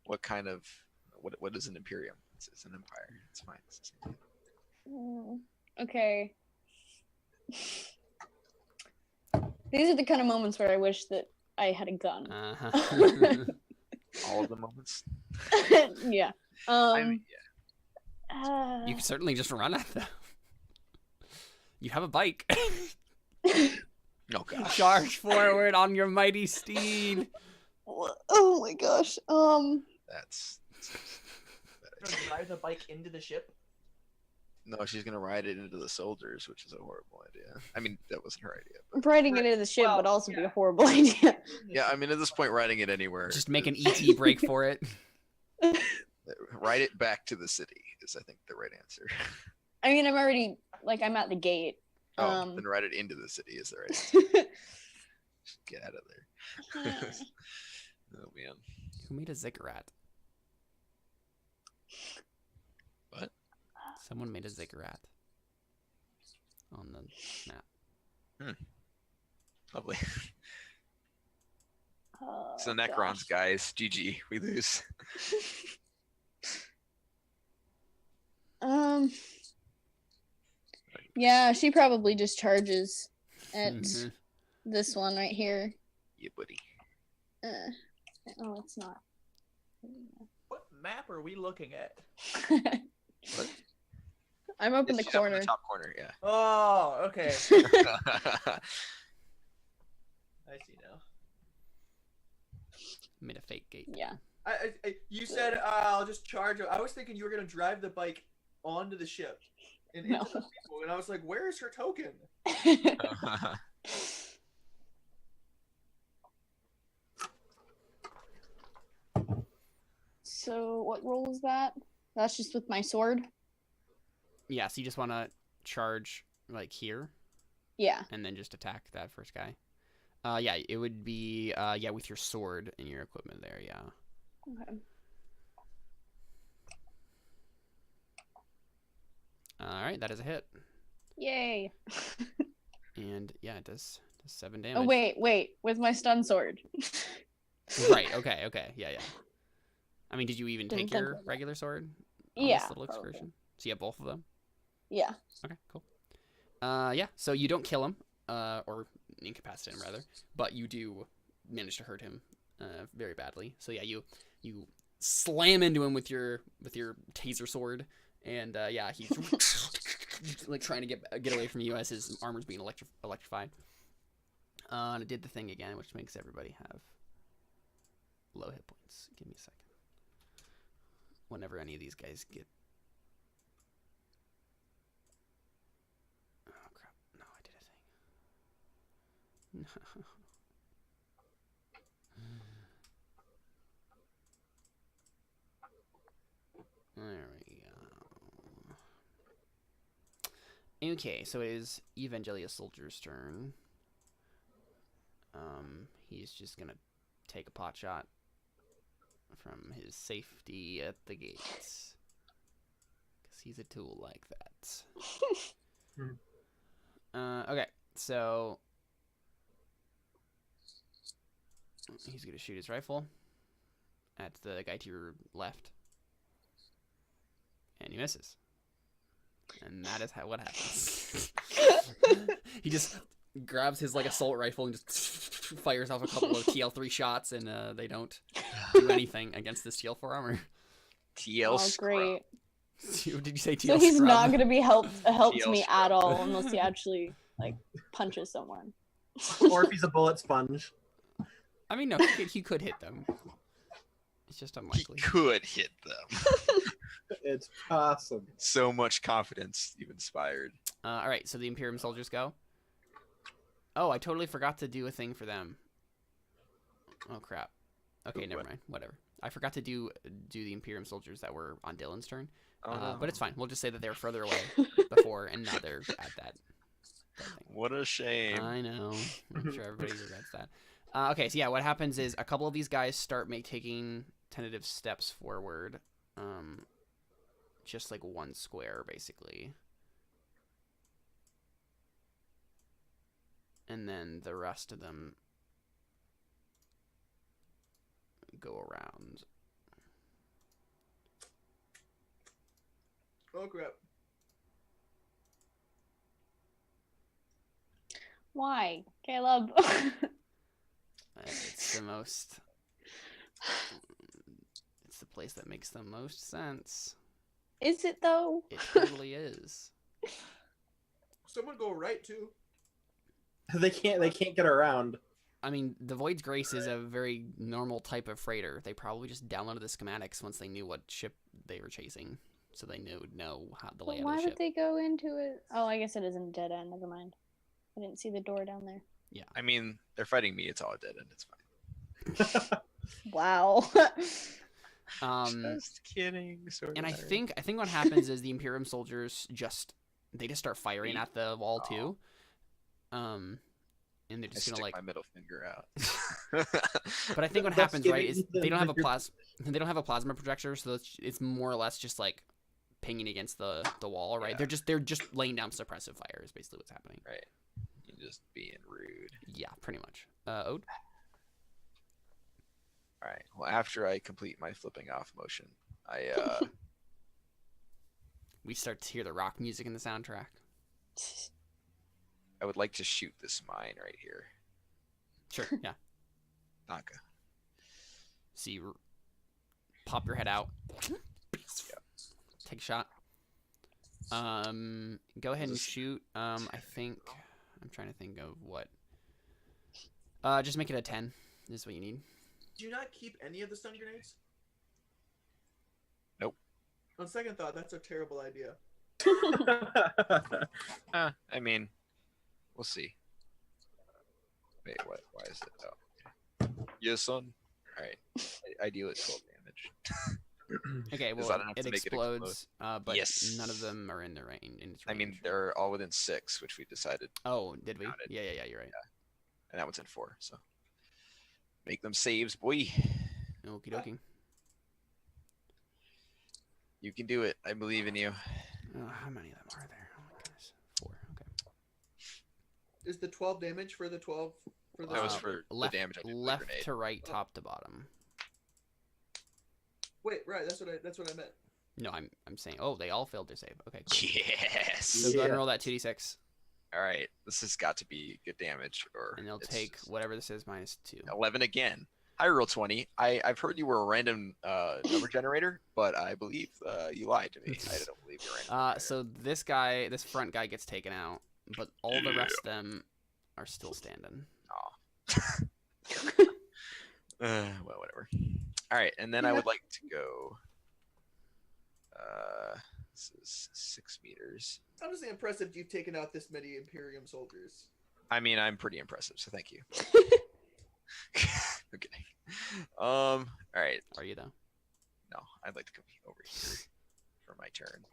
what kind of what is an Imperium? It's an empire. It's fine. It's the same thing. Okay. These are the kind of moments where I wish that I had a gun. Uh-huh. All of the moments. Yeah. I mean, You could certainly just run at them. You have a bike. oh god. Charge forward on your mighty steed. Oh my gosh. That's Gonna drive the bike into the ship. no, she's gonna ride it into the soldiers, which is a horrible idea. I mean, that wasn't her idea. But Riding it into the ship Well, would also be yeah. a horrible idea. yeah, I mean, at this point, riding it anywhere. Just make an ET break for it. Ride it back to the city is, I think, the right answer. I mean, I'm already I'm at the gate. Oh, then ride it into the city is the right answer. Just get out of there. Oh man. Who made a ziggurat? What? Someone made a ziggurat on the map. Lovely. Oh, So Necrons, gosh. guys. GG. We lose. Yeah, she probably just charges at Mhm. this one right here. Yeah, buddy. Oh, it's not. What map are we looking at? What? I'm up in the She's up corner. top corner, yeah. Oh, okay. I see now. Made a fake gate. Yeah. You said I'll just charge. I was thinking you were gonna drive the bike onto the ship and into No. the people, and I was like, "Where is her token?" So what roll is that? That's just with my sword? Yeah, so you just want to charge like here Yeah. and then just attack that first guy. Yeah, it would be with your sword and your equipment there, yeah. Okay. All right, that is a hit. Yay. And yeah, it does 7 damage. Oh wait, with my stun sword. Right, okay. Yeah. I mean, did you even Didn't take think your of that. regular sword on Yeah. this little probably. excursion? So you have both of them? Yeah. Okay, cool. Yeah, so you don't kill him, or incapacitate him rather, but you do manage to hurt him very badly. So yeah, you slam into him with your taser sword, and yeah, he's like trying to get away from you as his armor's being electrified. And it did the thing again, which makes everybody have low hit points. Give me a second. Whenever any of these guys get... Oh, crap. No, I did a thing. No. There we go. Okay, so it is Evangelia Soldier's turn. He's just gonna take a pot shot from his safety at the gates. Because he's a tool like that. Okay, so he's going to shoot his rifle at the guy to your left. And he misses. And that is what happens. He just grabs his assault rifle and just fires off a couple of TL3 shots, and they don't do anything against this TL4 armor. TL Oh, great. Did you say TL So he's scrub? not gonna be help to TL me scrub. at all unless he actually punches someone. Or if he's a bullet sponge. I mean, no, he could hit them. It's just He unlikely. could hit them. It's awesome. So much confidence you've inspired. All right, so the Imperium soldiers go. Oh, I totally forgot to do a thing for them. Oh crap. Okay, never What? mind. Whatever. I forgot to do the Imperium soldiers that were on Dylan's turn. Oh, no. But it's fine. We'll just say that they were further away before, and now they're at that thing. What a shame. I know. I'm sure everybody regrets that. Okay, so yeah, what happens is a couple of these guys start taking tentative steps forward. Just like one square, basically. And then the rest of them go around. Oh crap. Why, Caleb? It's the most. It's the place that makes the most sense. Is it though? It totally is. Someone go right too. They can't get around. I mean, the Void's Grace is a very normal type of freighter. They probably just downloaded the schematics once they knew what ship they were chasing, so they would know how the layout Why of the would ship. they go into it? Oh, I guess it isn't a dead end. Never mind. I didn't see the door down there. Yeah. I mean, they're fighting me. It's all a dead end. It's fine. Wow. Just kidding. Sorry. And I think what happens is the Imperium soldiers just start firing at the wall too. And they're just I gonna stick like my middle finger out. But I think what That's happens, giving right, is the- they don't have a plasma projector, so it's more or less just like pinging against the wall, right? Yeah. They're just laying down suppressive fire is basically what's happening. Right. You're just being rude. Yeah, pretty much. Ode? All right. Well, after I complete my flipping off motion, I We start to hear the rock music in the soundtrack. I would like to shoot this mine right here. Sure, yeah. Naka. So you pop your head out. Take a shot. Go ahead and shoot. I think I'm trying to think of what. Just make it a 10. Is what you need. Do you not keep any of the stun grenades? Nope. On second thought, that's a terrible idea. I mean, we'll see. Wait, what? Why is it? Oh. Yes, son. All right. I deal it 12 damage. Okay, Is well that enough it to make it explodes, but Yes. none of them are in the range. In its I mean, range. they're all within 6, which we decided, Oh, did we? counted. Yeah, you're right. and that one's in 4. So make them saves, boy. Okie dokie. You can do it. I believe in you. How many of them are there? Oh my goodness. 4. Okay. Is the 12 damage for the 12 for the That was Uh, for left, the damage I did with the left grenade. to right, top to bottom. Wait, right, that's what I meant. No, I'm saying. Oh, they all failed their save. Okay, cool. Yes. So go ahead and Yeah. roll that 2d6, All right. This has got to be good damage, or and they'll it's take whatever this is minus 2. 11 again. I roll 20. I've heard you were a random number generator, but I believe you lied to me. I don't believe you're a random. generator. So this front guy gets taken out, but all the rest of them are still standing. Well, whatever. All right, and then I would like to go. This is 6 meters. It's honestly impressive you've taken out this many Imperium soldiers. I mean, I'm pretty impressive, so thank you. Okay. All right. Are you though? No, I'd like to come over here for my turn.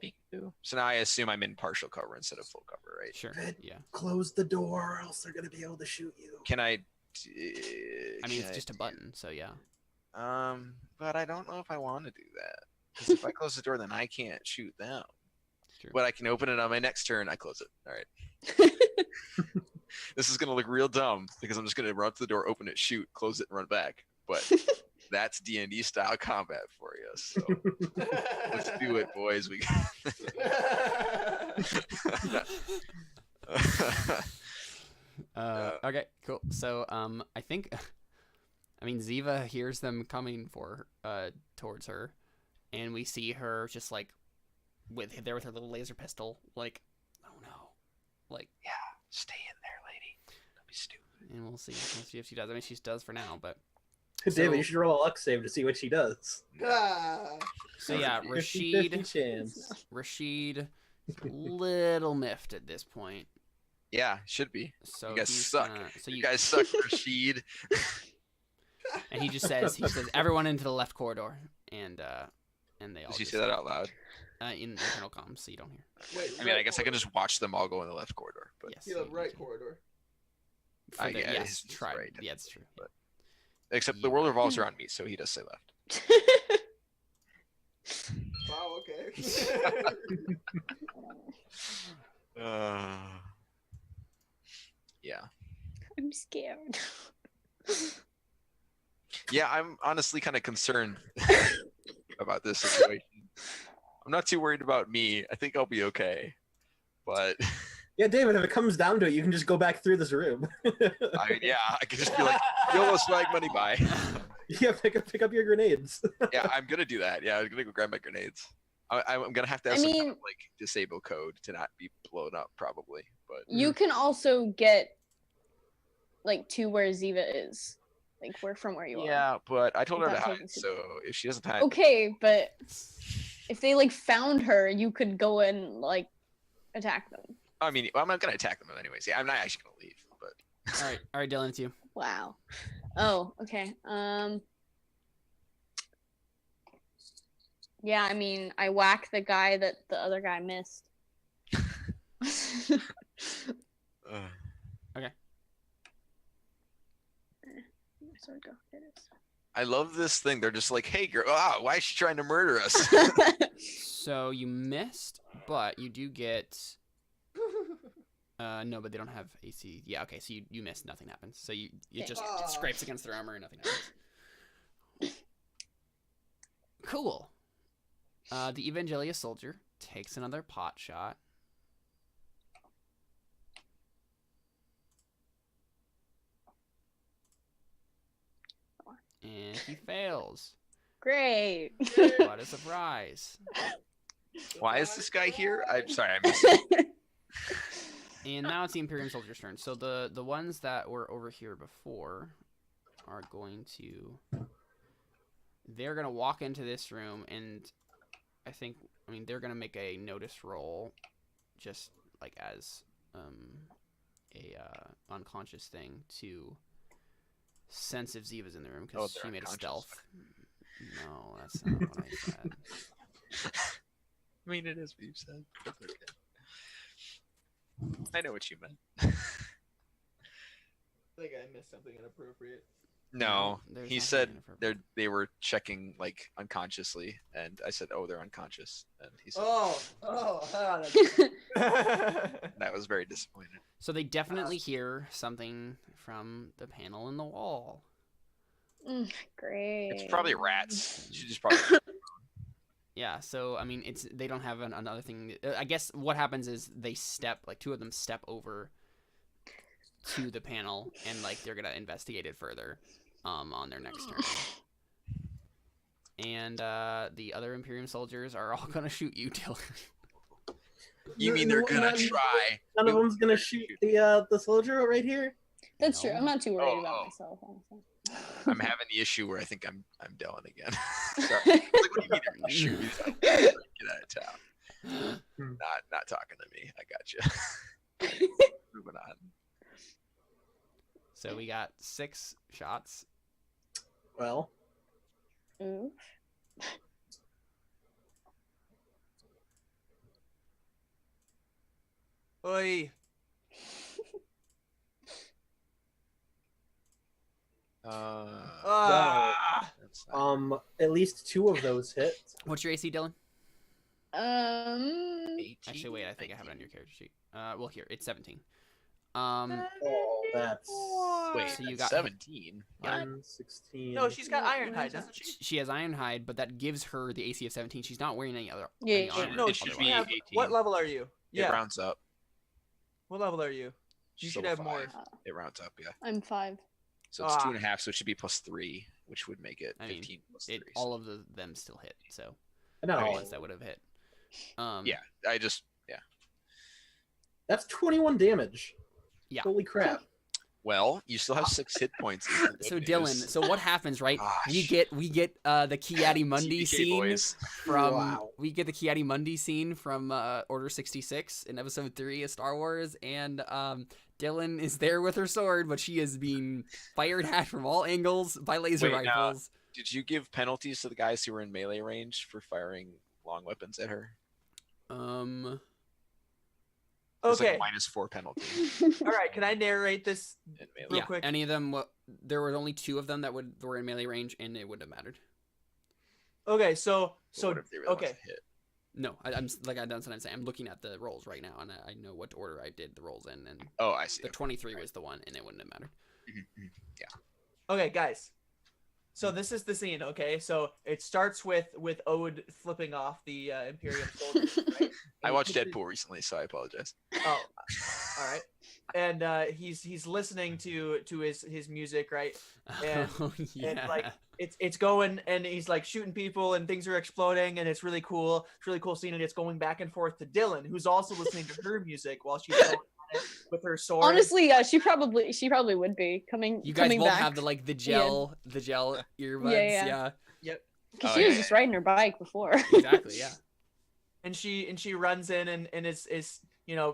Peek-boo. So now I assume I'm in partial cover instead of full cover, right? Sure. Good. Yeah. Close the door, or else they're gonna be able to shoot you. Can I? I mean, it's just a button, so yeah. But I don't know if I want to do that. Because if I close the door, then I can't shoot them. True. But I can open it on my next turn. I close it. All right. This is gonna look real dumb because I'm just gonna run to the door, open it, shoot, close it, and run back. But that's D&D style combat for you. So let's do it, boys. We. Okay, cool. So, I think, I mean, Ziva hears them coming towards her, and we see her just like with her little laser pistol, like, oh no, like, Stay in there, lady. Don't be stupid. and we'll see if she does. I mean, she does for now, but David, you should roll a luck save to see what she does. Ah, so yeah, 50-50 chance. Rashid, little miffed at this point. Yeah, should be. So You guys he's suck. so You guys suck, Rashid. and he says everyone into the left corridor, and they all Did you just- say that out loud? in internal comms, so you don't hear. wait. I mean, I right guess I can corridor. just watch them all go in the left corridor. But Yes. Yeah, you right can. corridor. For I the- guess yes, he's try. right. Yeah, it's true. But- except the world revolves around me, so he does say left. Wow. Okay. Yeah. I'm scared. Yeah, I'm honestly kind of concerned about this situation. I'm not too worried about me. I think I'll be okay. But Yeah, David, if it comes down to it, you can just go back through this room. I could just be like, YOLO swag money, bye. Yeah, pick up your grenades. Yeah, I'm gonna do that. Yeah, I'm gonna go grab my grenades. I'm gonna have to have some kind of like disable code to not be blown up, probably. But You can also get like to where Ziva is, like from where you are. yeah, but I told her to Without hide. taking So if she doesn't hide, Okay, but if they like found her, you could go and like attack them. I mean, I'm not gonna attack them anyways. Yeah, I'm not actually gonna leave. But All right, Dylan, it's you. Wow. Oh, okay. Yeah, I mean, I whack the guy that the other guy missed. Okay. Sword go. There it is. I love this thing. They're just like, hey, girl, why is she trying to murder us? So you missed, but you do get. No, but they don't have AC. Yeah, okay, so you missed. Nothing happens. So it just scrapes against their armor and nothing happens. Cool. The Evangelia soldier takes another pot shot. And he fails. Great. What a surprise. Why is this guy here? I'm sorry, I missed it. And now it's the Imperium soldier's turn. So the ones that were over here before are going to... They're going to walk into this room, and they're going to make a notice roll just like as a unconscious thing to sense if Ziva's in the room because she made a stealth. No, that's not what I said. I mean, it is what you said. That's okay. I know what you meant. I think I missed something inappropriate. No, There's he nothing said inappropriate. they were checking like unconsciously, and I said, "Oh, they're unconscious," and he said, "That was very disappointing." So they definitely hear something from the panel in the wall. Great. It's probably rats. You should just probably. Yeah, so I mean, they don't have another thing. I guess what happens is they two of them step over to the panel, and like they're gonna investigate it further, on their next turn. And the other Imperium soldiers are all gonna shoot you, Dylan. You mean they're gonna try? None of them's gonna shoot the soldier right here. That's true. I'm not too worried Oh, about oh. myself, honestly. I'm having the issue where I think I'm Dylan again. Sorry. Like, what do you mean they're gonna shoot me? Get out of town. Not talking to me. I got you. Moving on. So we got 6 shots. Well, Ooh. Oi. That's not at least 2 of those hit. What's your AC, Dylan? 18. Actually, wait, I think I have it on your character sheet. Well, here, it's 17. Oh, that's Wait, So you that's got 17. Yeah. 16. No, she's got Ironhide, doesn't she? She has Ironhide, but that gives her the AC of 17. She's not wearing any other. Yeah, any yeah. armor No, It she should should be have. 18. What level are you? It Yeah. rounds up. What level are you? You should have Level more. 5. It rounds up, yeah. I'm 5. So it's Ah. 2.5, so it should be +3, which would make it I mean, 15 plus 3. All of them still hit. So No, the ones that would have hit. Yeah, that's 21 damage. Yeah. Holy crap. Well, you still have 6 hit points. is the good So news. Dylan, so what happens, right? We Gosh. get the Kiadi Mundi TPK scene boys. from Wow. we get the Kiadi Mundi scene from Order 66 in episode 3 of Star Wars, and Dylan is there with her sword, but she is being fired at from all angles by laser Wait, now- rifles. Did you give penalties to the guys who were in melee range for firing long weapons at her? There's Okay. like a -4 penalty All right. Can I narrate this? in melee. Real Yeah, quick. any of them. There were only 2 of them that were in melee range, and it wouldn't have mattered. Okay. But what if they really want Okay. to hit? No, I'm like that's what I'm saying. I'm looking at the rolls right now, and I know what order I did the rolls in, and Oh, I see. the 23 was the one, and it wouldn't have mattered. Mhm, mhm. Okay, guys. So this is the scene, okay? So it starts with Ode flipping off the Imperium soldiers, right? I And watched he puts Deadpool recently, so I apologize. Oh, all right. And he's listening to his music, right? And Oh, yeah. and like it's going, and he's like shooting people, and things are exploding, and it's really cool. It's a really cool scene, and it's going back and forth to Dylan, who's also listening to her music while she's going at it with her sword. Honestly, she probably would be coming. You guys coming both back. have the gel earbuds. Yeah. Yeah. Yep. Because Oh, she was yeah. just riding her bike before. Exactly. Yeah. And she runs in and is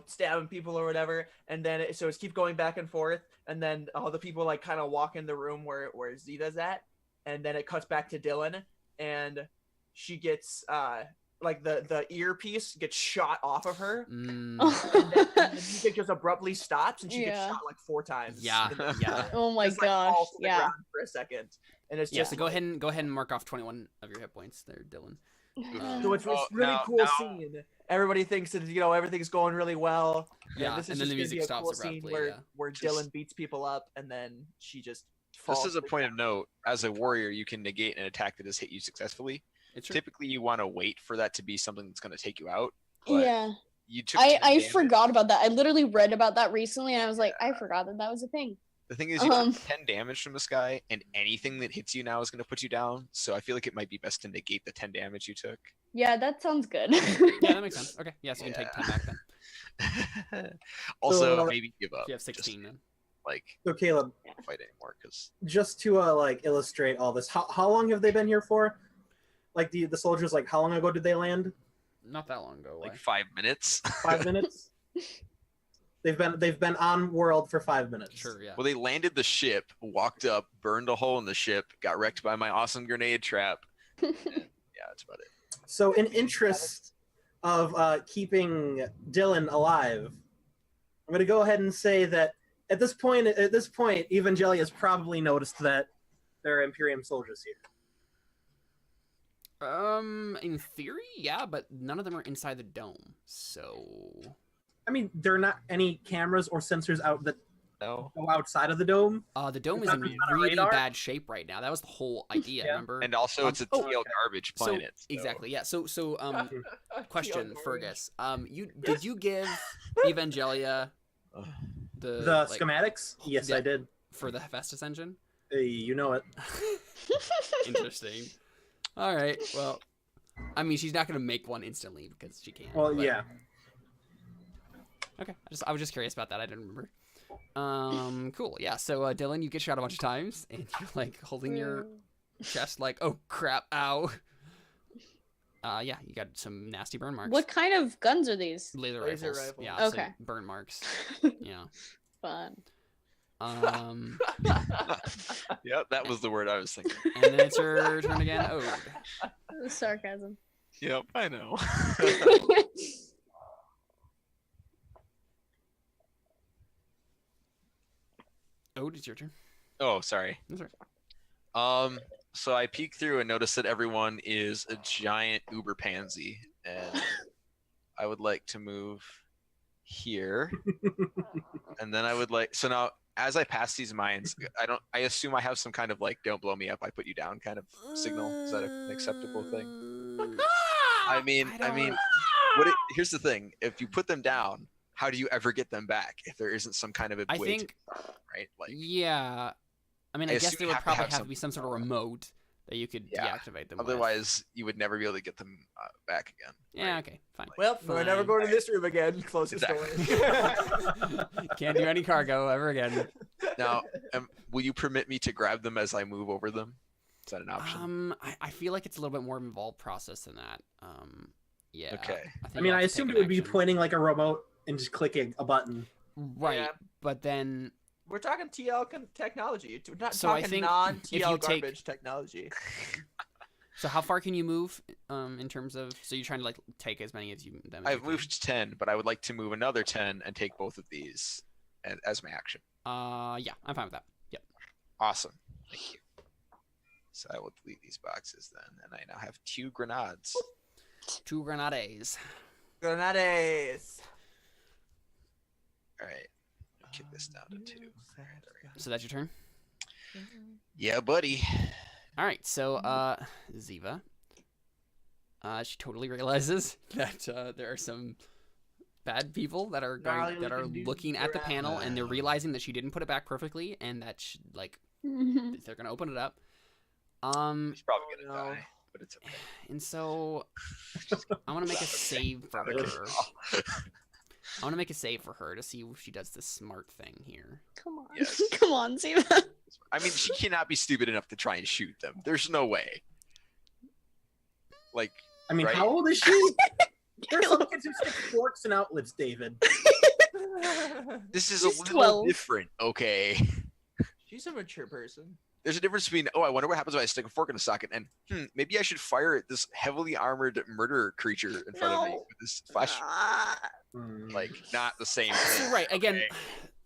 stabbing people or whatever, and then so it's keep going back and forth, and then all the people like kind of walk in the room where Zita's at, and then it cuts back to Dylan, and she gets like the earpiece gets shot off of her, Mm, and then the music just abruptly stops, and she gets Yeah. shot like 4 times. yeah. Yeah. Oh my Just, like, gosh. falls to the Yeah. ground for a second, and it's Yeah. just So go ahead and mark off 21 of your hit points there, Dylan. So it's Oh, really now- cool now- scene. Everybody thinks that everything's going really well. Yeah, this is and then the just gonna music be a stops cool scene abruptly, where yeah. where Just- Dylan beats people up, and then she just falls. Just as a to the point of ground. note, as a warrior, you can negate an attack that has hit you successfully. It's true. Typically, you want to wait for that to be something that's going to take you out. But Yeah. you took 10 I damage. forgot about that. I literally read about that recently, and I was like, I forgot that was a thing. The thing is, you took Um, 10 damage from this guy, and anything that hits you now is going to put you down. So I feel like it might be best to negate the 10 damage you took. Yeah, that sounds good. Yeah, that makes sense. Okay. Yeah, so you can take 10 back then. Also, So, maybe give up. If you have Just, 16 then. like, So Caleb, don't fight anymore because just to like illustrate all this, how long have they been here for? Like the soldiers, like how long ago did they land? Not that long ago. like Why? 5 minutes. 5 minutes. They've been on world for 5 minutes. Sure, yeah. Well, they landed the ship, walked up, burned a hole in the ship, got wrecked by my awesome grenade trap. And, yeah, that's about it. So, in interest of keeping Dylan alive, I'm going to go ahead and say that at this point, Evangelia's probably noticed that there are Imperium soldiers here. In theory, yeah, but none of them are inside the dome. So I mean, there are not any cameras or sensors out that No. go outside of the dome. the dome Is is that in on a really radar? bad shape right now. That was the whole idea, Yeah. remember? And also, it's a oh, TL garbage so, planet. so- exactly, yeah. So question, Orange. Fergus. Did you give Evangelia Ugh. The like, schematics? Yes, yeah. I did. for the Hephaestus engine? You know it. Interesting. All right. Well, I mean, she's not gonna make one instantly because she can't. Well, but- yeah. Okay. I was just curious about that. I didn't remember. Cool. Yeah. So Dylan, you get shot a bunch of times, and you're like holding your chest, like, oh crap, ow. Yeah, you got some nasty burn marks. What kind of guns are these? Laser Laser rifles? rifles. Yeah. Okay. So burn marks. Yeah. Fun. Yeah, that was the word I was thinking. And then it's your turn again. Ode. Sarcasm. Yep, I know. Ode, it's your turn. Oh, sorry. That's right. So I peek through and notice that everyone is a giant uber pansy, and I would like to move here, and then I would like. So now, as I pass these mines, I assume I have some kind of like "don't blow me up, I put you down" kind of signal. Is that an acceptable thing? I mean, here's the thing: if you put them down, how do you ever get them back if there isn't some kind of a I way think, to, right? Like, yeah. I mean, I I guess assume there you would have to probably have have to be some sort of remote that you could Yeah. deactivate them with. otherwise, you would never be able to get them back again. Yeah, right? okay, fine. Well, we're never Fine. going to this room again. Close the Exactly. door. Can't do any cargo ever again. Now, will you permit me to grab them as I move over them? Is that an option? I feel like it's a little bit more involved process than that. Yeah. Okay. think I mean, you'll I have to take assumed an it would be action. pointing like a remote and just clicking a button. Right, Yeah. but then We're talking TL technology. We're not So I talking think if non-TL you take- garbage technology. so how far can you move in terms of so you're trying to like take as many as you them as I've you moved 10, but I would like to move another 10 and take both of these as my action. can? Yeah, I'm fine with that. Yep. Awesome. Thank you. So I will delete these boxes then, and I now have 2 grenades. 2 grenades. Grenades. All right. Kick this down to 2. So that's your turn. Yeah, buddy. All right, so Ziva, she totally realizes that there are some bad people that are looking at the panel, and they're realizing that she didn't put it back perfectly, and that they're gonna open it up. She's probably gonna die, but it's okay. And so I want to make a save for her. I want to make a save for her to see if she does the smart thing here. Come on. Yes. Come on, Ziva. I mean, she cannot be stupid enough to try and shoot them. There's no way. Like, I mean, right? how old is she? There's some kids who stick forks in outlets, David. This is She's a little 12. different, okay? She's a mature person. There's a difference between, I wonder what happens when I stick a fork in a socket, and maybe I should fire at this heavily armored murder creature in front of me with this flash. Like, not the same thing. Right, again, okay?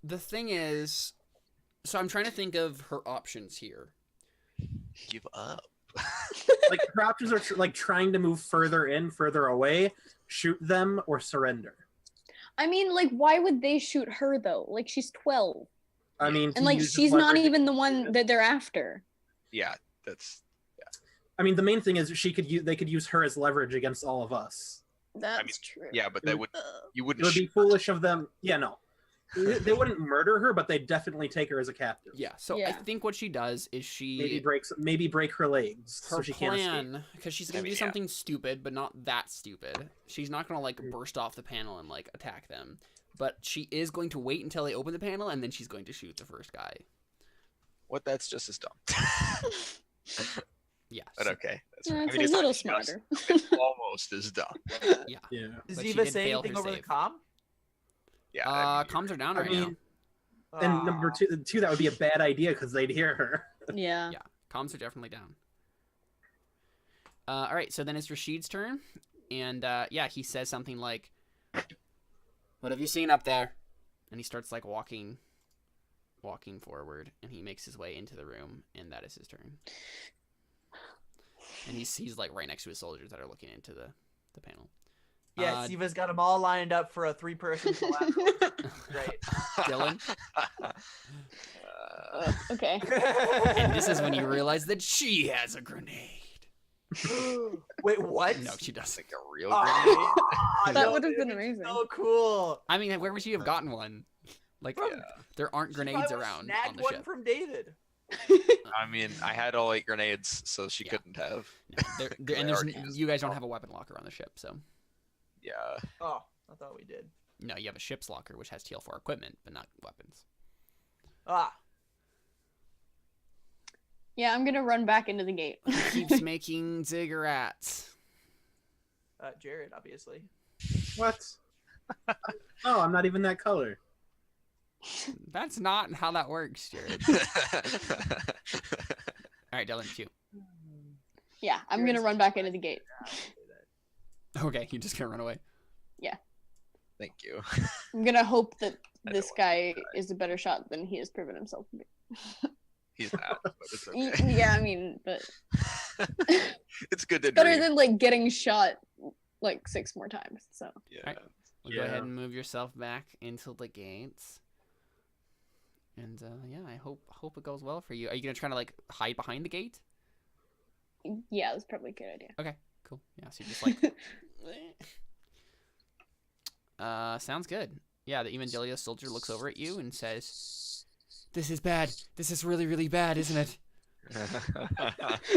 the thing is, so I'm trying to think of her options here. Give up. Like, her options are like trying to move further in, further away, shoot them, or surrender. I mean, like, why would they shoot her though? Like, she's 12, I mean, and like, she's not even the one that they're after. Yeah, that's... I mean, the main thing is they could use her as leverage against all of us. That's true. Yeah, but you It wouldn't would be shoot her. foolish of them. Yeah, no. They wouldn't murder her, but they'd definitely take her as a captive. Yeah, so Yeah. I think what she does is Maybe break her legs her so she can't escape. plan, because she's gonna do something stupid, but not that stupid. She's not gonna like burst off the panel and like attack them, but she is going to wait until they open the panel, and then she's going to shoot the first guy. That's just as dumb. Yeah, But okay. That's Yeah, fine. it's I mean, a little it's not just- smarter. it's almost as dumb. yeah. Yeah. Does But she Ziva did say fail anything her over the save. comm? Yeah. I mean, Comms are down I right mean, and number two, that would be a bad idea because they'd hear her. Yeah. Yeah, comms are definitely down. All right, so then it's Rashid's turn, and yeah, he says something like, "What have you seen up there?" And he starts like walking forward, and he makes his way into the room, and that is his turn. And he's like right next to his soldiers that are looking into the panel. Yeah, Ziva's got them all lined up for a 3-person collateral. Great. Dylan, Okay. and this is when you realize that she has a grenade. Wait, what? No, she doesn't. like a real Oh, grenade. That no, would have dude, been it's amazing. So cool. I mean, where would she have gotten one? Like, there aren't grenades She probably around snagged on the one ship. from David. I mean, I had all 8 grenades, so she Yeah. couldn't have. No, and I there's, already used you guys them don't all. have a weapon locker on the ship, so Yeah. Oh, I thought we did. no, you have a ship's locker which has TL4 equipment, but not weapons. Ah, Yeah, I'm gonna run back into the gate. Keeps making ziggurats. Jared, obviously. What? Oh, I'm not even that color. That's not how that works, Jared. All right, Dylan, shoot. Yeah, I'm gonna run back into the gate. Okay, you're just gonna run away. Thank you. I'm gonna hope that I this don't guy is a better shot than he has proven himself to be. He's not, but it's Y- okay. Yeah, I mean, but It's good to better dream. than like getting shot like 6 more times. So Yeah. Alright. We'll Yeah. go ahead and move yourself back into the gates. And yeah, I hope it goes well for you. Are you gonna try to like hide behind the gate? yeah, that's probably a good idea. Okay, cool. Yeah, so you're just like sounds good. Yeah, the Evangelios soldier looks over at you and says, "This is bad. This is really, really bad, isn't it?"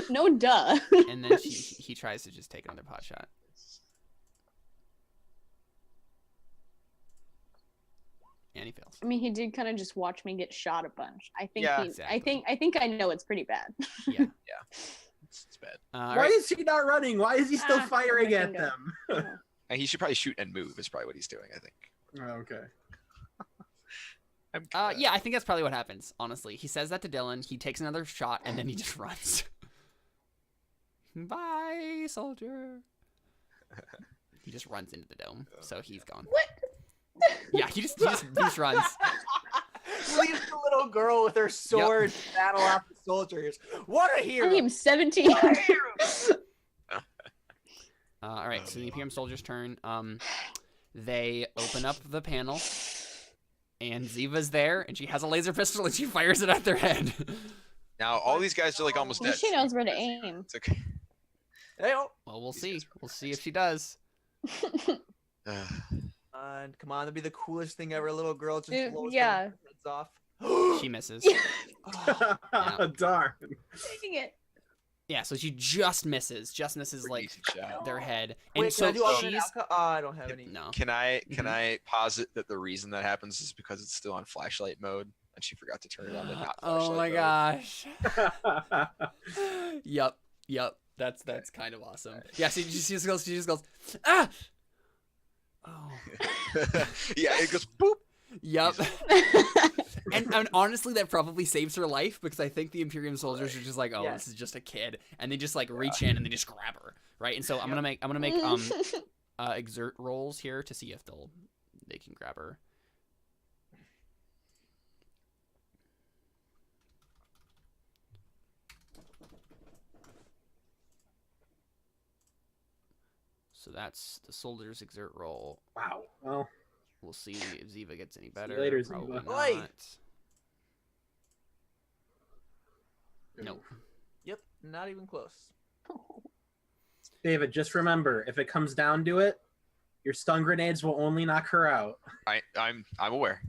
No, duh. And then he tries to just take another pot shot. And he fails. I mean, he did kind of just watch me get shot a bunch. I think. Yeah, exactly. I think I know it's pretty bad. Yeah. It's bad. All Why right. is he not running? Why is he still Ah, firing my at finger. them? And he should probably shoot and move. Is probably what he's doing. I think. Oh, okay. Yeah, I think that's probably what happens, honestly. He says that to Dylan, he takes another shot, and then he just runs. Bye, soldier. He just runs into the dome, so he's gone. What? Yeah, he just runs. Leaves the little girl with her sword to battle off the soldiers. What a I hero! am 17. What a hero! All right, so the Imperium soldier's turn. They open up the panel, and Ziva's there, and she has a laser pistol, and she fires it at their head. Now all these guys are like almost At dead. least she knows where to aim. It's okay. Hey-o. Well, we'll see. We'll see if she does. And come on, that'd be the coolest thing ever. A little girl just blows yeah. heads off. She misses. Oh, Darn. Dang it. Yeah, so she just misses like Decent shot. their head. And wait, so can I do alternate she's outcome? Oh, I don't have any. no. Can I posit that the reason that happens is because it's still on flashlight mode and she forgot to turn it on to not Oh my flashlight gosh. Yep. That's kind of awesome. Yeah, she just goes, ah. Oh. mode. Yeah, it goes boop. Yep. And honestly, that probably saves her life because I think the Imperium soldiers are just like, oh, this is just a kid, and they just like reach in and they just grab her, right? And so I'm gonna make exert rolls here to see if they can grab her. So that's the soldiers' exert roll. Wow. Well, We'll see if Ziva gets any better. you later, Probably Ziva. not. Oi! Nope. Yep, not even close. David, just remember, if it comes down to it, your stun grenades will only knock her out. I'm aware.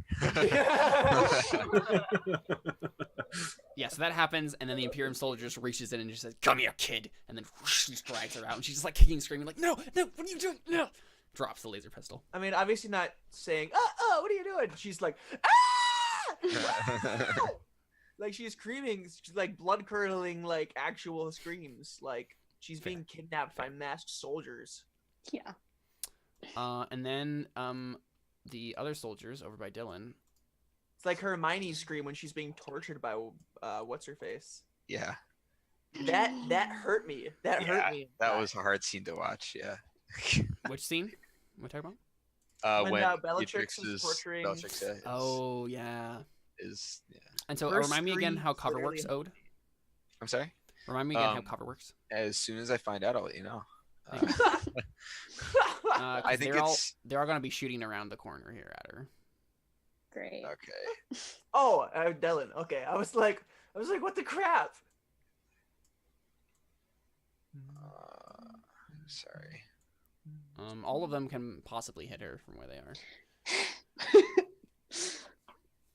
Yeah, so that happens, and then the Imperium soldier just reaches in and just says, "Come here, kid," and then whoosh, just drags her out, and she's just like kicking and screaming, like, "No, what are you doing? No!" Drops the laser pistol. I mean, obviously not saying, what are you doing? She's like, ah! Like she's screaming, she's like blood curdling, like actual screams, like she's being kidnapped by masked soldiers. Yeah. And then the other soldiers over by Dylan. It's like Hermione's scream when she's being tortured by what's her face. Yeah. That hurt me. That hurt me. That was a hard scene to watch. Yeah. Which scene? What are we talking about? When when Bellatrix is is torturing- Bellatrix, yeah, Oh yeah. is yeah. And so First remind me again scream how cover literally works, Ode. I'm sorry. Remind me again how Um, cover works. As soon as I find out, I'll let you know. I think they're all it's- gonna be shooting around the corner here at her. Great. Okay. Oh, Dylan. Okay, I was like, what the crap? Sorry. All of them can possibly hit her from where they are.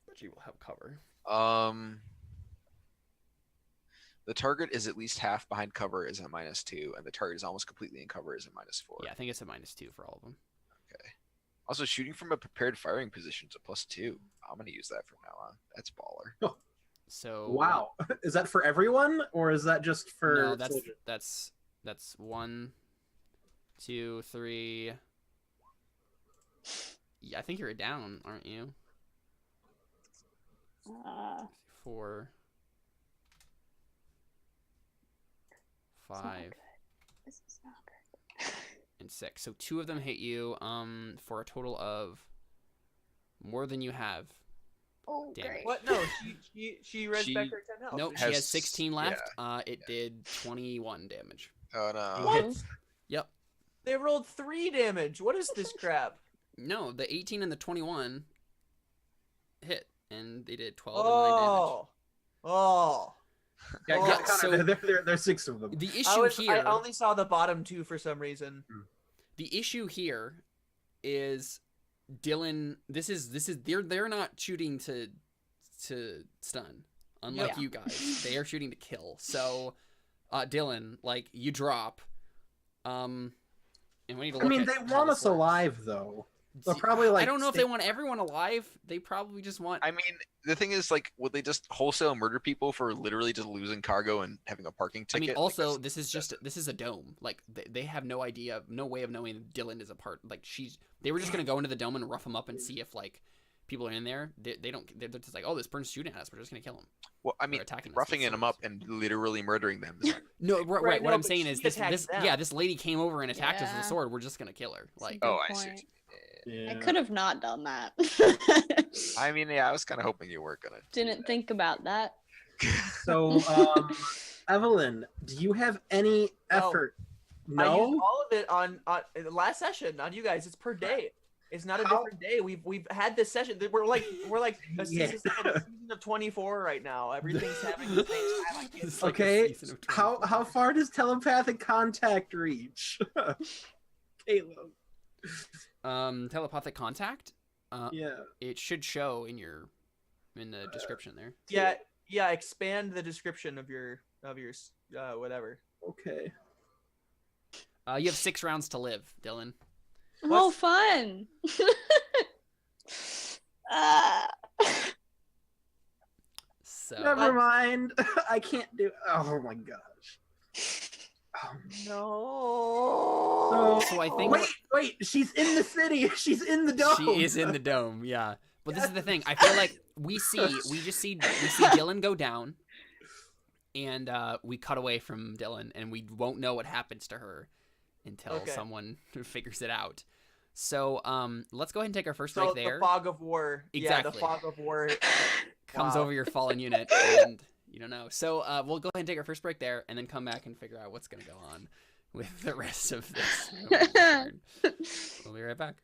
But she will have cover. The target is at least half behind cover is a -2, and the target is almost completely in cover is a -4. Yeah, I think it's a -2 for all of them. Okay. Also, shooting from a prepared firing position is a +2. I'm gonna use that from now on. That's baller. So Wow. Is that for everyone, or is that just for No, that's soldiers? that's 1, 2, 3. Yeah, I think you're down, aren't you? 4, 5, This is not good. and 6. So 2 of them hit you. For a total of more than you have. Oh, Damn it. great. What? No, she res back She- her 10 health. Nope, she Has- has 16 left. yeah. It did 21 damage. Oh no. What? Yep. They rolled 3 damage. What is this crap? No, the 18 and the 21 hit, and they did 12 and 9 damage. Oh. Yeah, Oh, Connor, so- there's 6 of them. The I issue here, only saw the bottom 2 for some reason. the issue here is Dylan. This is they're not shooting to stun, unlike Yeah. you guys. They are shooting to kill. So, Dylan, like you drop, and we need to. I Look mean, at they how want this us works. alive, though. They'll probably like. I don't know if they want everyone alive. They probably just want. I mean, the thing is, like, would they just wholesale murder people for literally just losing cargo and having a parking I ticket? mean, Like, also, that's- this is a dome. Like they have no idea, no way of knowing that Dylan is a part. Like they were just gonna go into the dome and rough him up and see if like people are in there. They don't. They're just like, oh, this person's shooting at us. We're just gonna kill him. Well, I mean, attacking us. roughing That's them up and literally murdering them. is- No, right. Right, What no, I'm but saying she is this. attacked them. Yeah, this lady came over and attacked us with a Yeah. sword. We're just gonna kill her. Like, Good Oh, I see. point. Yeah. I could have not done that. I mean, yeah, I was kind of hoping you weren't gonna. do Didn't that. think about that. So, Evelyn, do you have any No. effort? I used No. all of it on the last session on you guys. It's per day. It's not a How- different day. We've had this session. We're like a Yeah. season of 24 right now. Everything's happening at the same time. I can't. It's like a Okay, season of how 24. far does telepathic contact reach? Caleb. Telepathic contact. Yeah. It should show in the description there. Yeah. Expand the description of your whatever. Okay. You have 6 rounds to live, Dylan. Oh, fun. uh, So Never mind. I can't do. Oh my gosh. No. So, So I think wait. She's in the city. She's in the dome. she is in the dome. Yeah. But this is the thing. I feel like we see Dylan go down, and we cut away from Dylan, and we won't know what happens to her until someone figures it out. So let's go ahead and take our first break there. The fog of war. Exactly. Yeah, the fog of war Comes Wow. over your fallen unit, and you don't know. So we'll go ahead and take our first break there, and then come back and figure out what's going to go on with the rest of this. We'll be right back.